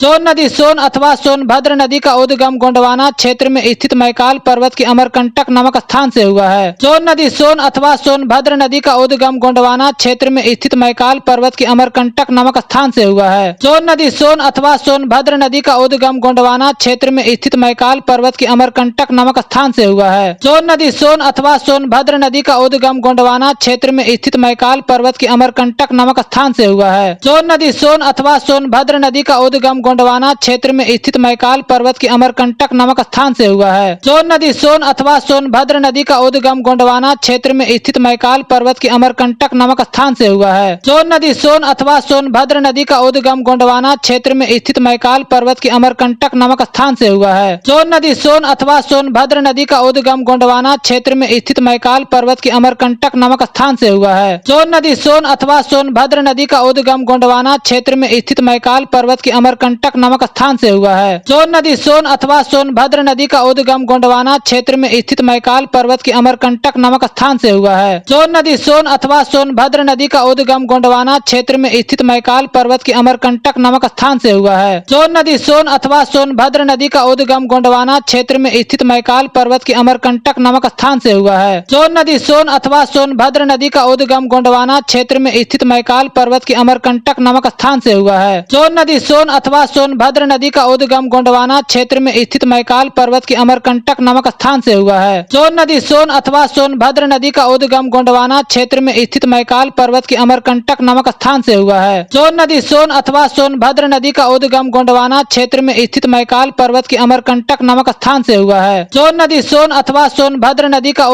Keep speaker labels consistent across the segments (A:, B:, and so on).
A: सोन नदी सोन अथवा सोनभद्र नदी का उद्गम गोंडवाना क्षेत्र में स्थित मैकाल पर्वत के अमरकंटक नामक स्थान से हुआ है। सोन नदी सोन अथवा सोनभद्र नदी का उद्गम गोंडवाना क्षेत्र में स्थित मैकाल पर्वत के अमरकंटक नामक स्थान से हुआ है। सोन नदी सोन अथवा सोनभद्र नदी का उद्गम गोंडवाना क्षेत्र में स्थित मैकाल पर्वत के अमरकंटक नामक स्थान से हुआ है। सोन नदी सोन अथवा सोनभद्र नदी का उद्गम गोंडवाना क्षेत्र में स्थित मैकाल पर्वत के अमरकंटक नामक स्थान से हुआ है। सोन नदी सोन अथवा सोनभद्र नदी का उद्गम गोंडवाना क्षेत्र में स्थित मैकाल पर्वत के अमरकंटक नामक स्थान से हुआ है। सोन नदी सोन अथवा सोनभद्र नदी का उद्गम गोंडवाना क्षेत्र में स्थित मैकाल पर्वत के अमरकंटक नामक स्थान से हुआ है। सोन नदी सोन अथवा सोनभद्र नदी का उद्गम गोंडवाना क्षेत्र में स्थित मैकाल पर्वत के अमरकंटक नामक स्थान से हुआ है। सोन नदी सोन अथवा सोनभद्र नदी का उद्गम गोंडवाना क्षेत्र में स्थित मैकाल पर्वत के अमरकंटक नामक स्थान से हुआ है। सोन नदी सोन अथवा सोनभद्र नदी का उद्गम गोंडवाना क्षेत्र में स्थित मैकाल पर्वत के अमरकंटक नामक स्थान से हुआ है। सोन नदी सोन अथवा सोनभद्र नदी का उद्गम गोंडवाना क्षेत्र में स्थित मैकाल पर्वत के अमरकंटक नामक स्थान से हुआ है। सोन नदी सोन अथवा सोनभद्र नदी का उद्गम गोंडवाना क्षेत्र में स्थित मैकाल पर्वत के अमरकंटक नामक स्थान से हुआ है। सोन नदी सोन अथवा सोनभद्र नदी का उद्गम गोंडवाना क्षेत्र में स्थित मैकाल पर्वत के अमरकंटक नामक स्थान से हुआ है। सोन नदी सोन अथवा सोनभद्र नदी का उद्गम गोंडवाना क्षेत्र में स्थित मैकाल पर्वत के अमरकंटक नामक स्थान से हुआ है। सोन नदी सोन अथवा सोनभद्र नदी का उद्गम गोंडवाना क्षेत्र में स्थित मैकाल पर्वत के अमरकंटक नामक स्थान से हुआ है। सोन नदी सोन अथवा सोनभद्र नदी का उद्गम गोंडवाना क्षेत्र में स्थित मैकाल पर्वत के अमरकंटक नामक स्थान से हुआ है। सोन नदी सोन अथवा सोनभद्र नदी का उद्गम गोंडवाना क्षेत्र में स्थित मैकाल पर्वत के अमरकंटक नामक स्थान से हुआ है। सोन नदी सोन अथवा सोनभद्र नदी का उद्गम गोंडवाना क्षेत्र में स्थित मैकाल पर्वत के अमरकंटक नामक स्थान से हुआ है। सोन नदी सोन अथवा सोनभद्र नदी का उद्गम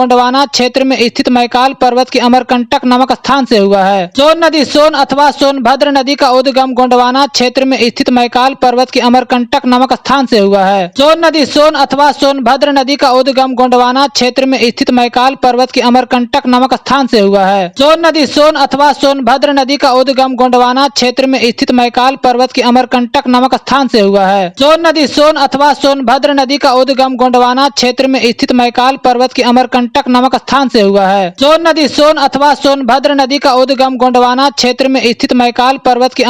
A: गोंडवाना क्षेत्र में स्थित मैकाल पर्वत के अमरकंटक नामक स्थान से हुआ है। सोन नदी सोन अथवा सोनभद्र नदी का उद्गम गोंडवाना क्षेत्र में स्थित मैकाल पर्वत के अमरकंटक नामक स्थान से हुआ है। सोन नदी सोन अथवा सोनभद्र नदी का उद्गम गोंडवाना क्षेत्र में स्थित मैकाल पर्वत के अमरकंटक नामक स्थान से हुआ है। सोन नदी सोन अथवा सोनभद्र नदी का उद्गम गोंडवाना क्षेत्र में स्थित मैकाल पर्वत के अमरकंटक नामक स्थान से हुआ है। सोन नदी सोन अथवा सोनभद्र नदी का उद्गम गोंडवाना क्षेत्र में स्थित मैकाल पर्वत के अमरकंटक नामक स्थान से हुआ है। सोन नदी सोन अथवा सोनभद्र नदी का उद्गम गोंडवाना क्षेत्र में स्थित मैकाल पर्वत के अमरकंटक नामक स्थान से हुआ है। सोन नदी सोन अथवा सोनभद्र नदी का उद्गम गोंडवाना क्षेत्र में स्थित मैकाल पर्वत के अमरकंटक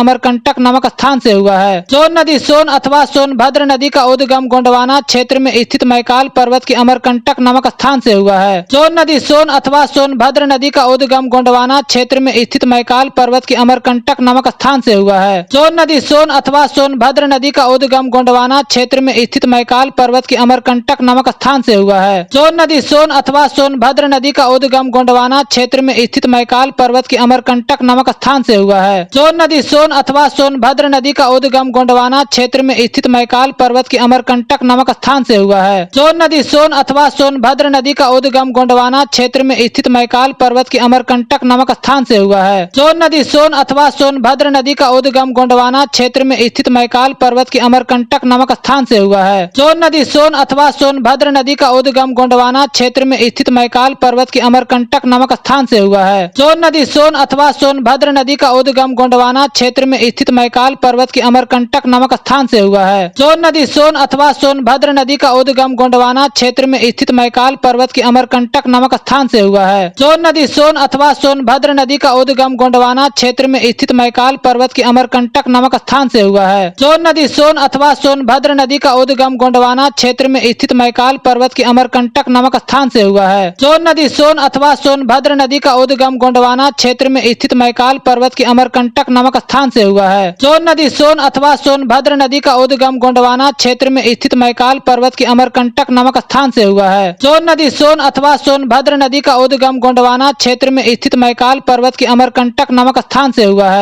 A: नामक स्थान से हुआ है। सोन नदी सोन अथवा सोनभद्र नदी का उद्गम गोंडवाना क्षेत्र में स्थित मैकाल पर्वत के अमरकंटक नामक स्थान से हुआ है। सोन नदी सोन अथवा सोनभद्र नदी का उद्गम गोंडवाना क्षेत्र में स्थित मैकाल पर्वत के अमरकंटक नामक स्थान से हुआ है। सोन नदी सोन अथवा सोनभद्र नदी का उद्गम गोंडवाना क्षेत्र में स्थित मैकाल पर्वत के अमरकंटक नामक स्थान से हुआ है। सोन नदी सोन अथवा सोनभद्र नदी का उद्गम गोंडवाना क्षेत्र में स्थित मैकाल पर्वत के अमरकंटक नामक स्थान से हुआ है। सोन नदी सोन अथवा सोनभद्र नदी का उद्गम गोंडवाना क्षेत्र में स्थित मैकाल पर्वत के अमरकंटक नामक स्थान से हुआ है। सोन नदी सोन अथवा सोनभद्र नदी का उद्गम गोंडवाना क्षेत्र में स्थित मैकाल पर्वत के अमरकंटक नामक स्थान से हुआ है। सोन नदी सोन अथवा सोनभद्र नदी का उद्गम गोंडवाना क्षेत्र में स्थित मैकाल पर्वत के अमरकंटक नामक स्थान से हुआ है। सोन नदी सोन अथवा सोनभद्र नदी का उद्गम गोंडवाना क्षेत्र में स्थित मैकाल पर्वत के अमरकंटक नामक स्थान से हुआ है। सोन नदी सोन अथवा सोनभद्र नदी का उद्गम गोंडवाना क्षेत्र में स्थित मैकाल पर्वत के अमरकंटक नामक स्थान से हुआ है। सोन नदी सोन अथवा सोनभद्र नदी का उद्गम गोंडवाना क्षेत्र में स्थित मैकाल पर्वत के अमरकंटक नामक स्थान से हुआ है। सोन नदी सोन अथवा सोनभद्र नदी का उद्गम गोंडवाना क्षेत्र में स्थित मैकाल पर्वत के अमरकंटक नामक स्थान से हुआ है। सोन नदी सोन अथवा सोनभद्र नदी का उद्गम गोंडवाना क्षेत्र में स्थित मैकाल पर्वत के अमरकंटक नामक स्थान से हुआ है। सोन नदी सोन अथवा सोनभद्र नदी का उद्गम गोंडवाना क्षेत्र में स्थित मैकाल पर्वत के अमरकंटक नामक स्थान से हुआ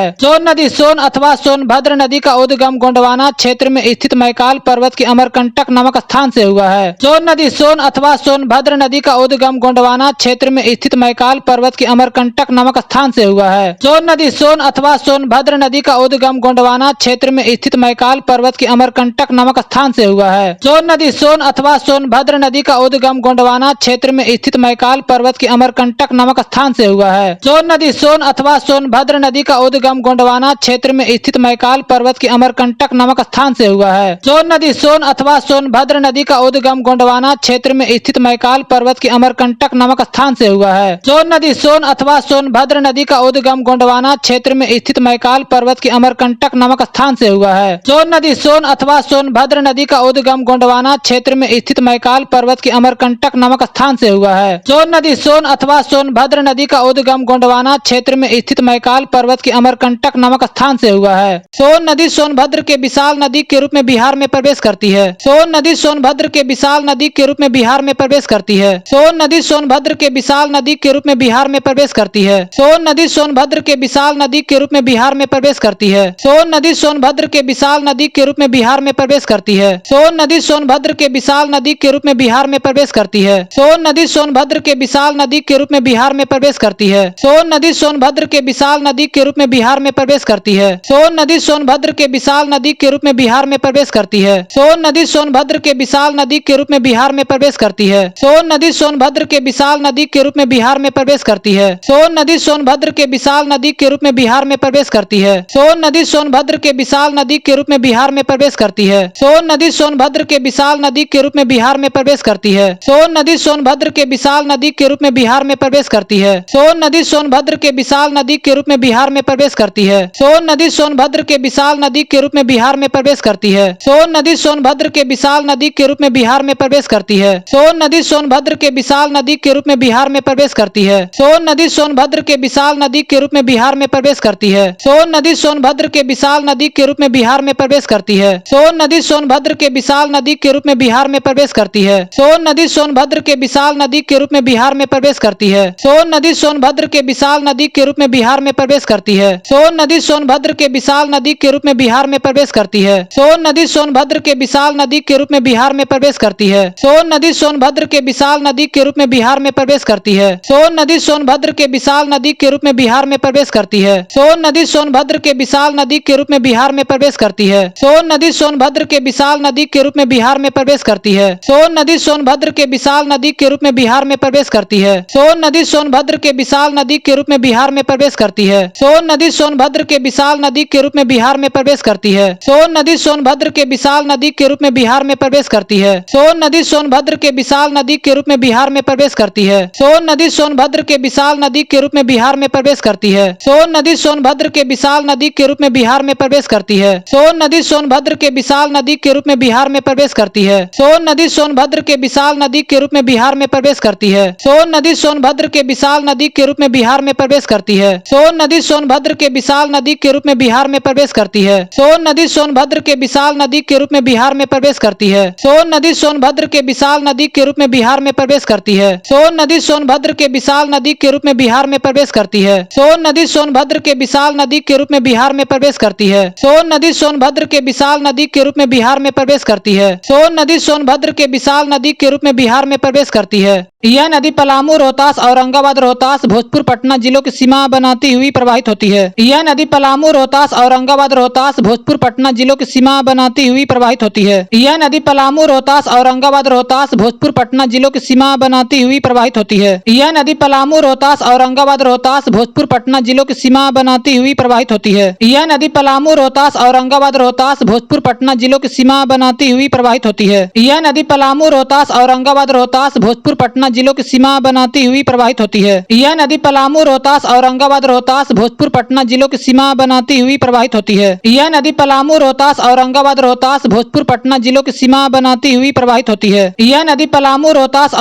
A: है। सोन नदी सोन अथवा सोनभद्र नदी का उद्गम गोंडवाना क्षेत्र में स्थित मैकाल पर्वत के अमरकंटक नामक स्थान से हुआ है। सोन नदी सोन अथवा सोनभद्र नदी का उद्गम गोंडवाना क्षेत्र में स्थित मैकाल पर्वत के अमरकंटक नामक स्थान से हुआ है। सोन नदी सोन अथवा सोनभद्र नदी का उद्गम गोंडवाना क्षेत्र में स्थित मैकाल पर्वत के अमरकंटक नामक स्थान से हुआ है। सोन नदी सोन अथवा सोनभद्र नदी का उद्गम गोंडवाना क्षेत्र में स्थित मैकाल पर्वत के अमरकंटक नामक स्थान से हुआ है। सोन नदी सोन अथवा सोनभद्र नदी का उद्गम गोंडवाना क्षेत्र में स्थित मैकाल पर्वत के अमरकंटक नामक स्थान से हुआ है। सोन नदी सोन अथवा सोनभद्र नदी का उद्गम गोंडवाना क्षेत्र में स्थित मैकाल पर्वत के अमरकंटक नामक स्थान से हुआ है। सोन नदी सोन अथवा सोनभद्र नदी का उद्गम गोंडवाना क्षेत्र में स्थित मैकाल पर्वत के अमरकंटक नामक स्थान से हुआ है। सोन नदी सोन अथवा सोनभद्र नदी का उद्गम गोंडवाना क्षेत्र में स्थित मैकाल पर्वत के अमरकंटक नामक स्थान से हुआ है। सोन नदी सोन अथवा सोनभद्र नदी का उद्गम गोंडवाना क्षेत्र में स्थित मैकाल पर्वत के अमरकंटक नामक स्थान से हुआ है। सोन नदी सोनभद्र के विशाल नदी के रूप में बिहार में प्रवेश करती है। सोन नदी सोनभद्र के विशाल नदी के रूप में बिहार में प्रवेश करती है। सोन नदी सोनभद्र के विशाल नदी के रूप में बिहार में प्रवेश करती है। सोन नदी सोनभद्र के विशाल नदी के रूप में बिहार में प्रवेश करती है। सोन नदी सोनभद्र के विशाल नदी के रूप में बिहार में प्रवेश करती है। सोन नदी सोनभद्र के विशाल नदी के रूप में बिहार में प्रवेश करती है। सोन नदी सोनभद्र के विशाल नदी के रूप में बिहार में प्रवेश करती है। सोन नदी सोनभद्र के विशाल नदी के रूप में बिहार में प्रवेश करती है। सोन नदी सोनभद्र के विशाल नदी के रूप में बिहार में प्रवेश करती है। सोन नदी सोनभद्र के विशाल नदी के रूप में बिहार में प्रवेश करती है। सोन नदी सोनभद्र के विशाल नदी के रूप में बिहार में प्रवेश करती है। सोन नदी सोनभद्र के विशाल नदी के रूप में बिहार में प्रवेश करती है। सोन नदी सोनभद्र के विशाल नदी के रूप में बिहार में प्रवेश करती है। सोन नदी सोनभद्र के विशाल नदी के रूप में बिहार में प्रवेश करती है। सोन नदी सोनभद्र के विशाल नदी के रूप में बिहार में प्रवेश करती है। सोन नदी सोनभद्र के विशाल नदी के रूप में बिहार में प्रवेश करती है। सोन नदी सोनभद्र के विशाल नदी के रूप में बिहार में प्रवेश करती है। सोन नदी सोनभद्र के विशाल नदी के रूप में बिहार में प्रवेश करती है। सोन नदी सोनभद्र के विशाल नदी के रूप में बिहार में प्रवेश करती है। सोन नदी सोनभद्र के विशाल नदी के रूप में बिहार में प्रवेश करती है। सोन नदी सोनभद्र के विशाल नदी के रूप में बिहार में प्रवेश करती है। सोन नदी सोनभद्र के विशाल नदी के रूप में बिहार में प्रवेश करती है। सोन नदी सोनभद्र के विशाल नदी के रूप में बिहार में प्रवेश करती है। सोन नदी सोनभद्र के विशाल नदी के रूप में बिहार में प्रवेश करती है। सोन नदी सोनभद्र के विशाल नदी के रूप में बिहार में प्रवेश करती है। सोन नदी सोनभद्र के विशाल नदी के रूप में बिहार में प्रवेश करती है। सोन नदी सोनभद्र के विशाल नदी के रूप में बिहार में प्रवेश करती है। सोन नदी सोनभद्र के विशाल नदी के रूप में बिहार में प्रवेश करती है। सोन नदी सोनभद्र के विशाल नदी के रूप में बिहार में प्रवेश करती है। सोन नदी सोनभद्र के विशाल नदी के रूप में बिहार में प्रवेश करती है। सोन नदी सोनभद्र के विशाल नदी के रूप में बिहार में प्रवेश करती है। सोन नदी सोनभद्र के विशाल नदी के रूप में बिहार में प्रवेश करती है। सोन नदी सोनभद्र के विशाल नदी के रूप में बिहार में प्रवेश करती है। सोन नदी सोनभद्र के विशाल नदी के रूप में बिहार में प्रवेश करती है। सोन नदी सोनभद्र के विशाल नदी के रूप में बिहार में प्रवेश करती है। सोन नदी सोनभद्र के विशाल नदी के रूप में बिहार में प्रवेश करती है। सोन नदी सोनभद्र के विशाल नदी के रूप में बिहार में प्रवेश करती है। सोन नदी सोनभद्र के विशाल नदी के रूप में बिहार में प्रवेश करती है। सोन नदी सोनभद्र के विशाल नदी के रूप में बिहार में प्रवेश करती है। सोन नदी सोनभद्र के विशाल नदी के रूप में बिहार में प्रवेश करती है। सोन नदी सोनभद्र के विशाल नदी के रूप में बिहार में प्रवेश करती है। सोन नदी सोनभद्र के विशाल नदी के रूप में बिहार में प्रवेश करती है। सोन नदी सोनभद्र के विशाल नदी के रूप में बिहार में प्रवेश करती है। सोन नदी सोनभद्र के विशाल नदी के रूप में बिहार में प्रवेश करती है। सोन नदी सोनभद्र के विशाल नदी के रूप में बिहार में प्रवेश करती है। सोन नदी सोनभद्र के विशाल नदी के रूप में बिहार में प्रवेश करती है। सोन नदी सोनभद्र के विशाल नदी के रूप में बिहार में प्रवेश करती है। यह नदी पलामू, रोहतास, औरंगाबाद, रोहतास, भोजपुर, पटना जिलों की सीमा बनाती हुई प्रवाहित होती है। यह नदी पलामू, रोहतास, औरंगाबाद, रोहतास, भोजपुर, पटना जिलों की सीमा बनाती हुई प्रवाहित होती है। यह नदी पलामू, रोहतास, औरंगाबाद, रोहतास, भोजपुर, पटना जिलों की सीमा बनाती हुई प्रवाहित होती है। यह नदी पलामू, रोहतास, औरंगाबाद, रोहतास, भोजपुर, पटना जिलों की सीमा बनाती हुई प्रवाहित होती है। यह नदी पलामू, रोहतास, औरंगाबाद, रोहतास, भोजपुर, पटना जिलों की सीमा बनाती हुई प्रवाहित होती है। यह नदी पलामू, रोहतास, औरंगाबाद, रोहतास, भोजपुर, पटना जिलों की सीमा बनाती हुई प्रवाहित होती है। यह नदी पलामू, रोहतास, औरंगाबाद, रोहतास, भोजपुर, पटना जिलों की सीमा बनाती हुई प्रवाहित होती है। यह नदी पलामू, रोहतास, औरंगाबाद, रोहतास, भोजपुर, पटना जिलों की सीमा बनाती हुई प्रवाहित होती है। यह नदी पलामू, रोहतास, औरंगाबाद, रोहतास,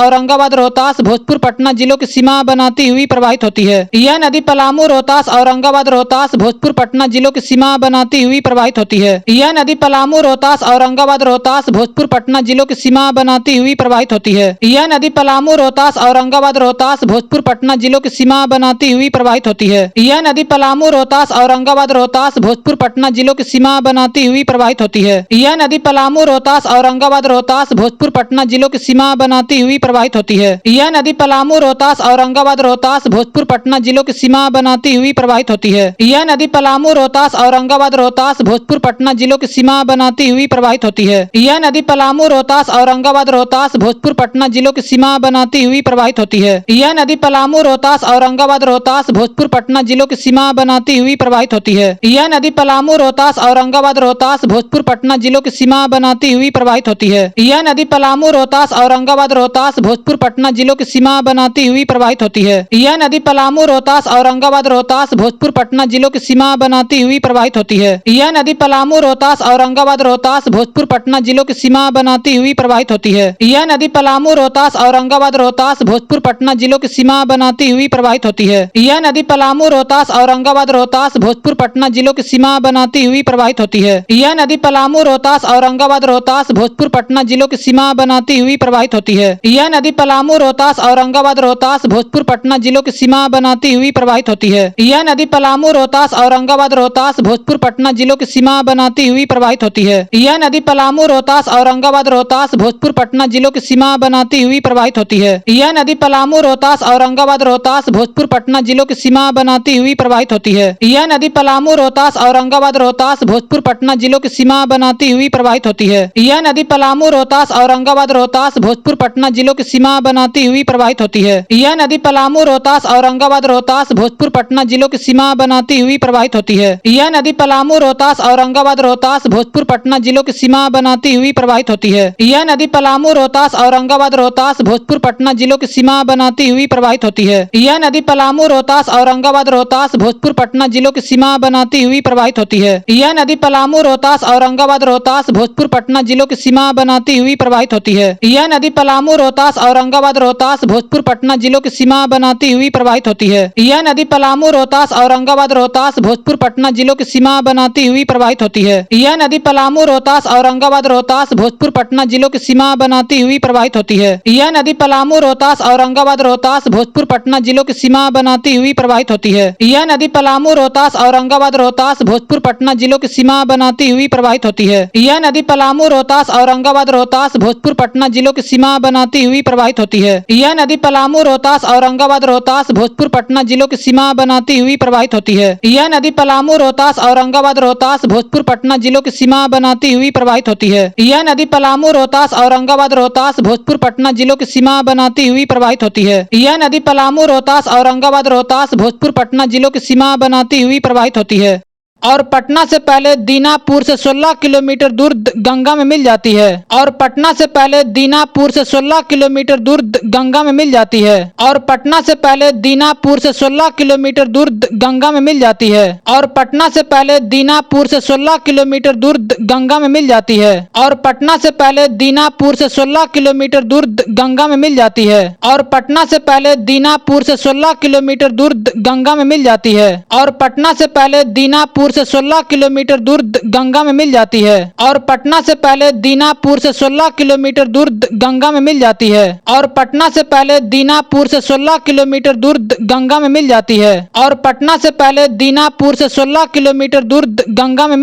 A: भोजपुर, पटना जिलों की सीमा बनाती हुई प्रवाहित होती है। यह नदी पलामू, रोहतास, औरंगाबाद, रोहतास, भोजपुर, पटना जिलों की सीमा बनाती हुई प्रवाहित होती है। यह नदी पलामू, रोहतास, औरंगाबाद, रोहतास, भोजपुर, पटना जिलों की सीमा बनाती हुई प्रवाहित होती है। यह नदी पलामू, रोहतास, औरंगाबाद, रोहतास, भोजपुर, पटना जिलों की सीमा बनाती हुई प्रवाहित होती है। यह नदी पलामू, रोहतास, औरंगाबाद, रोहतास, भोजपुर, पटना जिलों की सीमा बनाती हुई प्रवाहित होती है। यह नदी पलामू, रोहतास, औरंगाबाद, रोहतास, भोजपुर, पटना जिलों की सीमा बनाती हुई प्रवाहित होती है। यह नदी पलामू, रोहतास, औरंगाबाद, रोहतास, भोजपुर, पटना जिलों की सीमा बनाती हुई प्रवाहित होती है। यह नदी पलामू, रोहतास, औरंगाबाद, रोहतास, भोजपुर, पटना जिलों की सीमा बनाती हुई प्रवाहित होती है। यह नदी पलामू, रोहतास, औरंगाबाद, रोहतास, भोजपुर, पटना जिलों की सीमा बनाती बनाती हुई प्रवाहित होती है। यह नदी पलामू, रोहतास, औरंगाबाद, रोहतास, भोजपुर, पटना जिलों की सीमा बनाती हुई प्रवाहित होती है। यह नदी पलामू, रोहतास, औरंगाबाद, रोहतास, भोजपुर, पटना जिलों की सीमा बनाती हुई प्रवाहित होती है। यह नदी पलामू, रोहतास, औरंगाबाद, रोहतास, भोजपुर, पटना जिलों की सीमा बनाती हुई प्रवाहित होती है। यह नदी पलामू, रोहतास, औरंगाबाद, रोहतास, भोजपुर, पटना जिलों की सीमा बनाती हुई प्रवाहित होती है। यह नदी पलामू, रोहतास, औरंगाबाद, रोहतास, भोजपुर, पटना जिलों की सीमा बनाती हुई प्रवाहित होती है। यह नदी पलामू, रोहतास, औरंगाबाद, रोहतास, भोजपुर, पटना जिलों की सीमा बनाती हुई प्रवाहित होती है। यह नदी पलामू, रोहतास, औरंगाबाद, रोहतास, भोजपुर, पटना जिलों की सीमा बनाती हुई प्रवाहित होती है। यह नदी पलामू, रोहतास, औरंगाबाद, रोहतास, भोजपुर, पटना जिलों की सीमा बनाती हुई प्रवाहित होती है। यह नदी पलामू, रोहतास, औरंगाबाद, रोहतास, भोजपुर, पटना जिलों की सीमा बनाती हुई प्रवाहित होती है। यह नदी पलामू, रोहतास, औरंगाबाद, रोहतास, भोजपुर, पटना जिलों की सीमा बनाती हुई प्रवाहित होती है। यह नदी पलामू, रोहतास, औरंगाबाद, रोहतास, भोजपुर, पटना जिलों की सीमा बनाती हुई प्रवाहित होती है। यह नदी पलामू, रोहतास, औरंगाबाद, रोहतास, भोजपुर, पटना जिलों की सीमा बनाती हुई प्रवाहित होती है। यह नदी पलामू, रोहतास, औरंगाबाद, रोहतास, भोजपुर, पटना जिलों की सीमा बनाती हुई प्रवाहित होती है। यह नदी पलामू, रोहतास, औरंगाबाद, रोहतास, भोजपुर, पटना जिलों की सीमा बनाती हुई प्रवाहित होती है। यह नदी पलामू, रोहतास, औरंगाबाद, रोहतास, भोजपुर, पटना जिलों की सीमा बनाती हुई प्रवाहित होती है। यह नदी पलामू, रोहतास, औरंगाबाद, रोहतास, भोजपुर, पटना जिलों की सीमा बनाती हुई प्रवाहित होती है। यह नदी पलामू, रोहतास, औरंगाबाद, रोहतास, भोजपुर, पटना जिलों की सीमा बनाती हुई प्रवाहित होती है। यह नदी पलामू, रोहतास, औरंगाबाद, रोहतास, भोजपुर, पटना जिलों की सीमा बनाती हुई प्रवाहित होती है। यह नदी पलामू, रोहतास, औरंगाबाद, रोहतास, भोजपुर, पटना जिलों की सीमा बनाती हुई प्रवाहित होती है। यह नदी पलामू, रोहतास, औरंगाबाद, रोहतास, भोजपुर, पटना जिलों की सीमा बनाती हुई प्रवाहित होती है। यह नदी पलामू, रोहतास, औरंगाबाद, रोहतास, भोजपुर, पटना जिलों की सीमा बनाती हुई प्रवाहित होती है। यह नदी पलामू, रोहतास, औरंगाबाद, रोहतास, भोजपुर, पटना जिलों की सीमा बनाती हुई प्रवाहित होती है। यह नदी पलामू, रोहतास, औरंगाबाद, रोहतास, भोजपुर, पटना जिलों की सीमा बनाती हुई प्रवाहित होती है। यह नदी पलामू, रोहतास, औरंगाबाद, रोहतास, भोजपुर, पटना जिलों की सीमा बनाती हुई प्रवाहित होती है। यह नदी पलामू, रोहतास, औरंगाबाद, रोहतास, भोजपुर, पटना जिलों की सीमा बनाती हुई प्रवाहित होती है। यह नदी पलामू, रोहतास, औरंगाबाद, रोहतास, भोजपुर, पटना जिलों की सीमा बनाती हुई प्रवाहित होती है। यह नदी पलामू, रोहतास, औरंगाबाद, रोहतास, भोजपुर, पटना जिलों की सीमा बनाती हुई प्रवाहित होती है। यह नदी पलामू, रोहतास, औरंगाबाद, रोहतास, भोजपुर, पटना जिलों की सीमा बनाती हुई प्रवाहित होती है। यह नदी पलामू, रोहतास, औरंगाबाद, रोहतास, भोजपुर, पटना जिलों की सीमा बनाती हुई प्रवाहित होती है। और पटना से पहले दीनापुर से 16 किलोमीटर दूर गंगा में मिल जाती है। और पटना से पहले दीनापुर से 16 किलोमीटर दूर गंगा में मिल जाती है। और पटना से पहले दीनापुर से 16 किलोमीटर दूर गंगा में मिल जाती है। और पटना से पहले दीनापुर से 16 किलोमीटर दूर गंगा में मिल जाती है। और पटना से पहले दीनापुर से 16 किलोमीटर दूर गंगा में मिल जाती है। और पटना से पहले दीनापुर से 16 किलोमीटर दूर गंगा में मिल जाती है। और पटना से पहले दीनापुर से 16 किलोमीटर दूर गंगा में मिल जाती है। और पटना से पहले दीनापुर से 16 किलोमीटर दूर गंगा में मिल जाती है। और पटना से पहले दीनापुर से 16 किलोमीटर दूर गंगा में मिल जाती है। और पटना से पहले दीनापुर से 16 किलोमीटर दूर गंगा में मिल जाती है। और पटना से पहले दीनापुर से 16 किलोमीटर दूर गंगा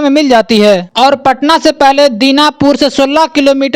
A: में मिल जाती है। और पटना से पहले दीनापुर से 16 किलोमीटर दूर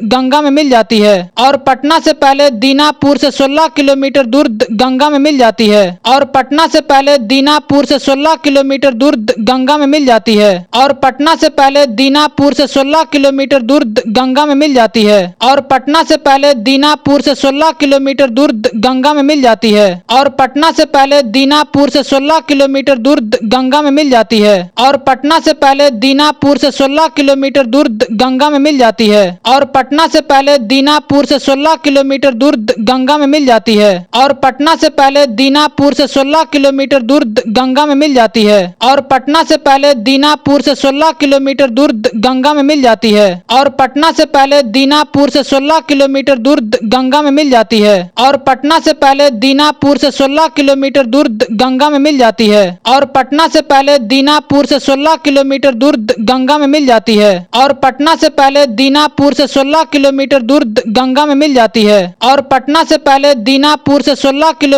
A: गंगा में मिल जाती है। और पटना से पहले दीनापुर से 16 किलोमीटर दूर गंगा में मिल जाती है। और पटना से पहले दीनापुर से 16 किलोमीटर दूर गंगा में मिल जाती है। और पटना से पहले दीनापुर से 16 किलोमीटर दूर गंगा में मिल जाती है। और पटना से पहले दीनापुर से 16 किलोमीटर दूर गंगा में मिल जाती है। और पटना से पहले दीनापुर से 16 किलोमीटर दूर गंगा में मिल जाती है। और पटना से पहले दीनापुर से 16 किलोमीटर दूर गंगा में मिल जाती है। और पटना से पहले दीनापुर से 16 किलोमीटर दूर गंगा में मिल जाती है। और पटना से पहले दीनापुर से 16 किलोमीटर दूर गंगा में मिल जाती है। और पटना से पहले दीनापुर से 16 किलोमीटर दूर गंगा में मिल जाती है। और पटना से पहले दीनापुर से 16 किलोमीटर दूर गंगा में मिल जाती है। और पटना से पहले दीनापुर से 16 किलोमीटर दूर गंगा में मिल जाती है। और पटना से पहले दीनापुर से 16 किलोमीटर दूर गंगा में मिल जाती है। और पटना से पहले दीनापुर से 16 किलोमीटर दूर गंगा में मिल जाती है। और पटना से पहले दीनापुर से 16 किलोमीटर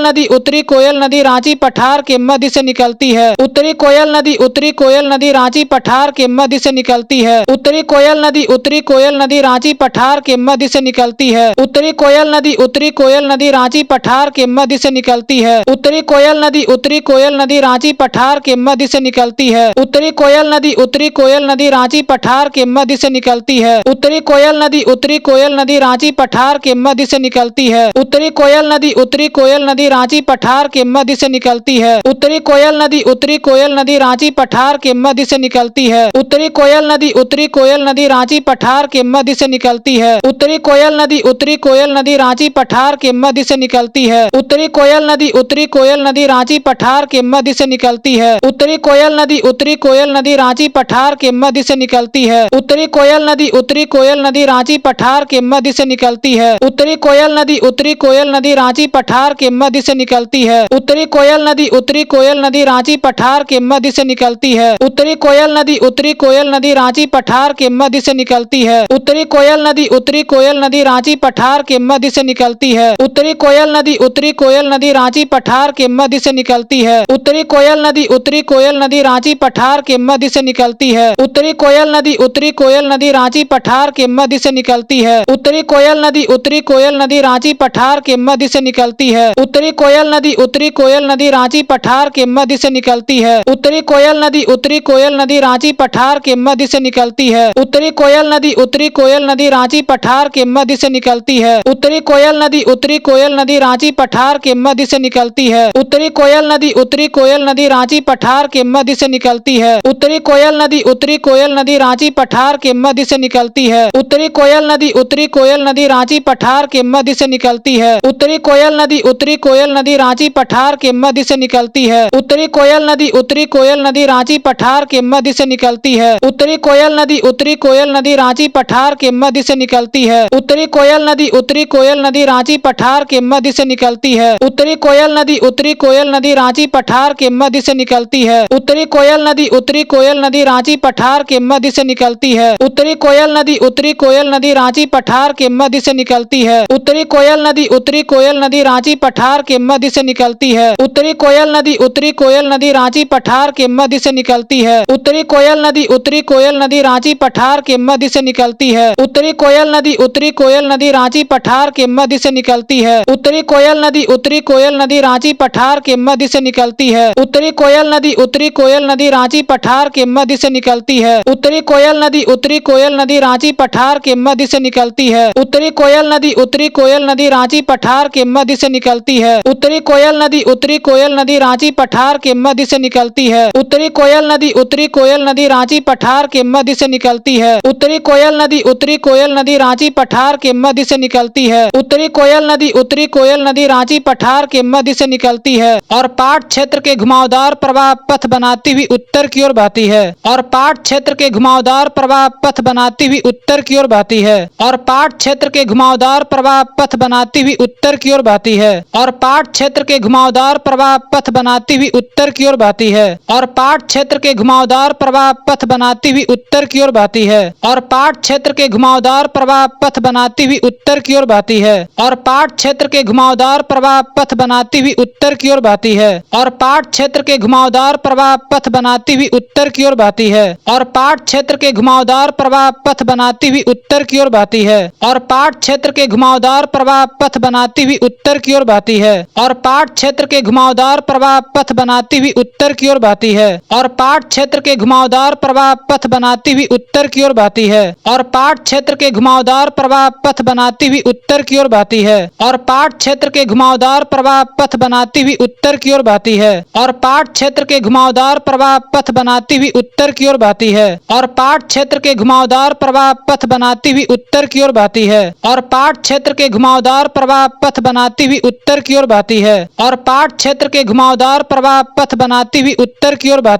A: कोयल नदी उत्तरी कोयल नदी रांची पठार के मध्य से निकलती है। उत्तरी कोयल नदी रांची पठार के मध्य से निकलती है। उत्तरी कोयल नदी रांची पठार के मध्य से निकलती है। उत्तरी कोयल नदी रांची पठार के मध्य से निकलती है। उत्तरी कोयल नदी रांची पठार के मध्य से निकलती है। उत्तरी कोयल नदी रांची पठार के मध्य से निकलती है। उत्तरी कोयल नदी रांची पठार के मध्य से निकलती है। उत्तरी कोयल नदी रांची पठार के मध्य से निकलती है। उत्तरी कोयल नदी रांची पठार के मध्य से निकलती है। उत्तरी कोयल नदी रांची पठार के मध्य से निकलती है। उत्तरी कोयल नदी रांची पठार के मध्य से निकलती है। उत्तरी कोयल नदी रांची पठार के मध्य से निकलती है। उत्तरी कोयल नदी रांची पठार के मध्य से निकलती है। उत्तरी कोयल नदी रांची पठार के मध्य से निकलती है। उत्तरी कोयल नदी रांची पठार के मध्य से निकलती है। उत्तरी कोयल नदी रांची पठार के मध्य से निकलती है। उत्तरी कोयल नदी रांची पठार के मध्य से निकलती है। उत्तरी कोयल नदी रांची पठार के मध्य से निकलती है। उत्तरी कोयल नदी रांची पठार के मध्य से निकलती है। उत्तरी कोयल नदी रांची पठार के मध्य से निकलती है। उत्तरी कोयल नदी रांची पठार के मध्य से निकलती है। उत्तरी कोयल नदी रांची पठार के मध्य से निकलती है। उत्तरी कोयल नदी रांची पठार के मध्य से निकलती है। उत्तरी कोयल नदी रांची पठार के मध्य से निकलती है। उत्तरी कोयल नदी रांची पठार के मध्य से निकलती है। उत्तरी कोयल नदी रांची पठार के मध्य से निकलती है। उत्तरी कोयल नदी रांची पठार के मध्य से निकलती है। उत्तरी कोयल नदी रांची पठार के मध्य से निकलती है। उत्तरी कोयल नदी रांची पठार के मध्य से निकलती है। उत्तरी कोयल नदी रांची पठार के मध्य से निकलती है। उत्तरी कोयल नदी रांची पठार के मध्य से निकलती है। उत्तरी कोयल नदी रांची पठार के मध्य से निकलती है। उत्तरी कोयल नदी रांची पठार के मध्य से निकलती है। उत्तरी कोयल नदी रांची पठार के मध्य से निकलती है। उत्तरी कोयल नदी रांची पठार के मध्य से निकलती है। उत्तरी कोयल नदी रांची पठार के मध्य से निकलती है। उत्तरी कोयल नदी रांची पठार के मध्य से निकलती है। उत्तरी कोयल नदी रांची पठार के मध्य से निकलती है। उत्तरी कोयल नदी रांची पठार के मध्य से निकलती है। उत्तरी कोयल नदी रांची पठार के मध्य से निकलती है। उत्तरी कोयल नदी रांची पठार के मध्य से निकलती है। उत्तरी कोयल नदी रांची पठार के मध्य से निकलती है। उत्तरी कोयल नदी रांची पठार के मध्य से निकलती है। उत्तरी कोयल नदी रांची पठार के मध्य से निकलती है। उत्तरी कोयल नदी रांची पठार के मध्य से निकलती है। उत्तरी कोयल नदी रांची पठार के मध्य से निकलती है। उत्तरी कोयल नदी रांची पठार के मध्य से निकलती है। उत्तरी कोयल नदी रांची पठार के मध्य से निकलती है और पाट क्षेत्र के घुमावदार प्रवाह पथ बनाती हुई उत्तर की ओर बहती है। और पाट क्षेत्र के घुमावदार प्रवाह पथ बनाती हुई उत्तर की ओर बहती है। और पाट क्षेत्र के घुमावदार प्रवाह पथ बनाती हुई उत्तर की ओर बहती है। और पाट क्षेत्र के घुमावदार प्रवाह पथ बनाती हुई उत्तर की ओर बहती है। और पाट क्षेत्र के घुमावदार प्रवाह पथ बनाती हुई उत्तर की ओर बहती है। और पाट क्षेत्र के घुमावदार प्रवाह पथ बनाती हुई उत्तर की ओर बहती है। और पाट क्षेत्र के घुमावदार प्रवाह पथ बनाती हुई उत्तर की ओर बहती है। और पाट क्षेत्र के घुमावदार प्रवाह पथ बनाती हुई उत्तर की ओर बहती है। और पाट क्षेत्र के घुमावदार प्रवाह पथ बनाती हुई उत्तर की ओर बहती है। और पाट क्षेत्र के घुमावदार प्रवाह पथ बनाती हुई उत्तर की ओर बहती है। और पाट क्षेत्र के घुमावदार प्रवाह पथ बनाती हुई उत्तर की ओर बहती है। और पाट क्षेत्र के घुमावदार प्रवाह पथ बनाती हुई उत्तर की ओर बहती है। और पाट क्षेत्र के घुमावदार प्रवाह पथ बनाती हुई उत्तर की ओर बहती है। और पाट क्षेत्र के घुमावदार प्रवाह पथ बनाती हुई उत्तर की ओर बहती है। और पाट क्षेत्र के घुमावदार प्रवाह पथ बनाती हुई उत्तर की ओर बहती है। और पाट क्षेत्र के घुमावदार प्रवाह पथ बनाती हुई उत्तर की ओर बहती है। और पाट क्षेत्र के घुमावदार प्रवाह पथ बनाती हुई उत्तर की ओर बहती है। और पाट क्षेत्र के घुमावदार प्रवाह पथ बनाती हुई उत्तर की ओर बहती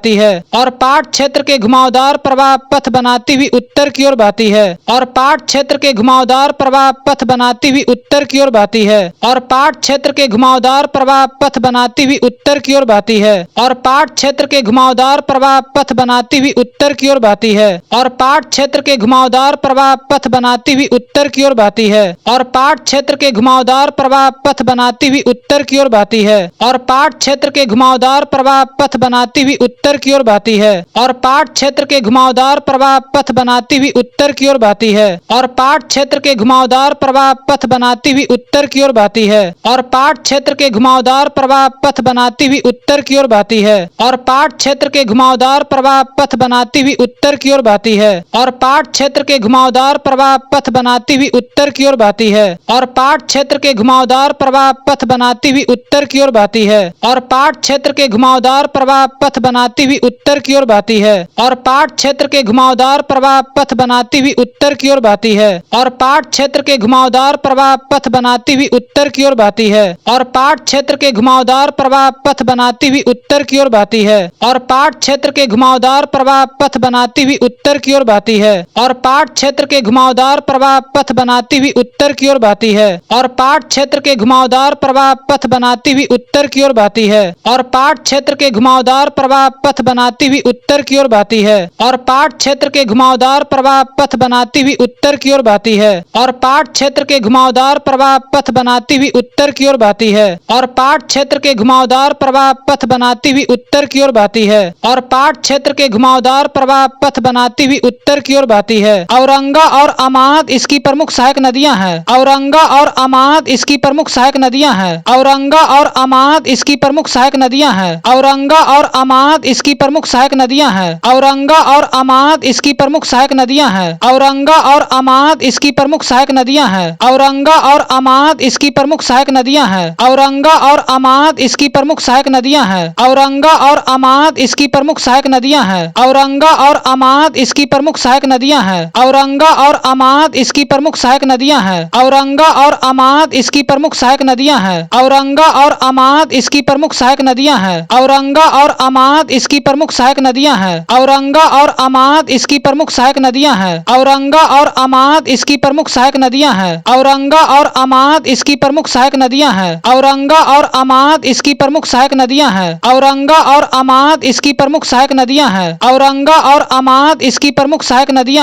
A: है। और पाट क्षेत्र के घुमावदार प्रवाह पथ बनाती हुई उत्तर की ओर बहती है। और पाट क्षेत्र के घुमावदार प्रवाह पथ बनाती हुई उत्तर की ओर बहती है। और पाट क्षेत्र के घुमावदार प्रवाह पथ बनाती हुई उत्तर की ओर बहती है। और पाट क्षेत्र के घुमावदार प्रवाह पथ बनाती हुई उत्तर की ओर बहती है। और पाट क्षेत्र के घुमावदार प्रवाह पथ बनाती हुई उत्तर की ओर बहती है। और पाट क्षेत्र के घुमावदार प्रवाह पथ बनाती हुई हुई उत्तर की ओर बहती है और पाट क्षेत्र के घुमावदार प्रवाह पथ बनाती हुई उत्तर की ओर बहती है और पाट क्षेत्र के घुमावदार प्रवाह पथ बनाती हुई उत्तर की ओर बहती है और पाट क्षेत्र के घुमावदार प्रवाह पथ बनाती हुई उत्तर की ओर बहती है और पाट क्षेत्र के घुमावदार प्रवाह पथ बनाती हुई उत्तर की ओर बहती है और पाट क्षेत्र के घुमावदार प्रवाह पथ बनाती हुई उत्तर की ओर बहती है और पाट क्षेत्र के घुमावदार प्रवाह पथ बनाती हुई उत्तर की ओर बहती है और पाट क्षेत्र के घुमावदार प्रवाह पथ बनाती हुई उत्तर की ओर बहती है और पाट क्षेत्र के घुमावदार प्रवाह पथ बनाती हुई उत्तर की ओर बहती है और पाट क्षेत्र के घुमावदार प्रवाह पथ बनाती हुई उत्तर की ओर बहती है और पाट क्षेत्र के घुमावदार प्रवाह पथ बनाती हुई उत्तर की ओर बहती है और पाट क्षेत्र के घुमावदार प्रवाह पथ बनाती हुई उत्तर की ओर बहती है और पाट क्षेत्र के घुमावदार प्रवाह पथ बनाती हुई उत्तर की ओर बहती है और पाट क्षेत्र के घुमावदार प्रवाह पथ बनाती हुई उत्तर की ओर बहती है और पाट क्षेत्र के घुमावदार प्रवाह पथ बनाती हुई उत्तर की ओर बहती है और पाट क्षेत्र के घुमावदार प्रवाह पथ बनाती हुई उत्तर की ओर बहती है और पाट क्षेत्र के घुमावदार प्रवाह पथ बनाती हुई उत्तर की ओर बहती है और पाट क्षेत्र के घुमावदार प्रवाह पथ बनाती हुई उत्तर की ओर बहती है और पाट क्षेत्र के घुमावदार प्रवाह पथ बनाती हुई उत्तर की ओर बहती है और पाट क्षेत्र के घुमावदार प्रवाह पथ बनाती हुई उत्तर की ओर बहती है। औरंगा और अमाद इसकी प्रमुख सहायक नदियां हैं। औरंगा और अमाद इसकी प्रमुख सहायक नदियां हैं। औरंगा और अमाद इसकी प्रमुख सहायक नदियां हैं। औरंगा और अमाद इसकी प्रमुख सहायक नदियां हैं। औरंगा और अमाद इसकी प्रमुख सहायक नदियां हैं। औरंगा और अमाद इसकी प्रमुख सहायक नदियां हैं। औरंगा और अमाद इसकी प्रमुख सहायक नदियां हैं। औरंगा और अमाद इसकी प्रमुख सहायक नदियां हैं। औरंगा और अमाद इसकी प्रमुख सहायक नदियां हैं। औरंगा और अमाद इसकी प्रमुख सहायक नदियां हैं। औरंगा और अमाद इसकी प्रमुख सहायक नदियां हैं। औरंगा और अमाद इसकी प्रमुख सहायक नदियां हैं। औरंगा और अमाद इसकी प्रमुख सहायक नदियां हैं। औरंगा और अमाद इसकी प्रमुख सहायक नदियां हैं। औरंगा और अमाद इसकी प्रमुख सहायक नदियां हैं। औरंगा और अमाद इसकी प्रमुख सहायक नदियां हैं। औरंगा और अमाद इसकी प्रमुख सहायक नदियां हैं। औरंगा और अमाद इसकी प्रमुख सहायक नदियां हैं। औरंगा और अमाद इसकी प्रमुख सहायक नदियां हैं। औरंगा और अमाद इसकी प्रमुख सहायक नदियां हैं। औरंगा और अमाद इसकी प्रमुख सहायक नदियां हैं। औरंगा और अमाद इसकी प्रमुख सहायक नदियां हैं। औरंगा और अमाद इसकी प्रमुख सहायक नदियां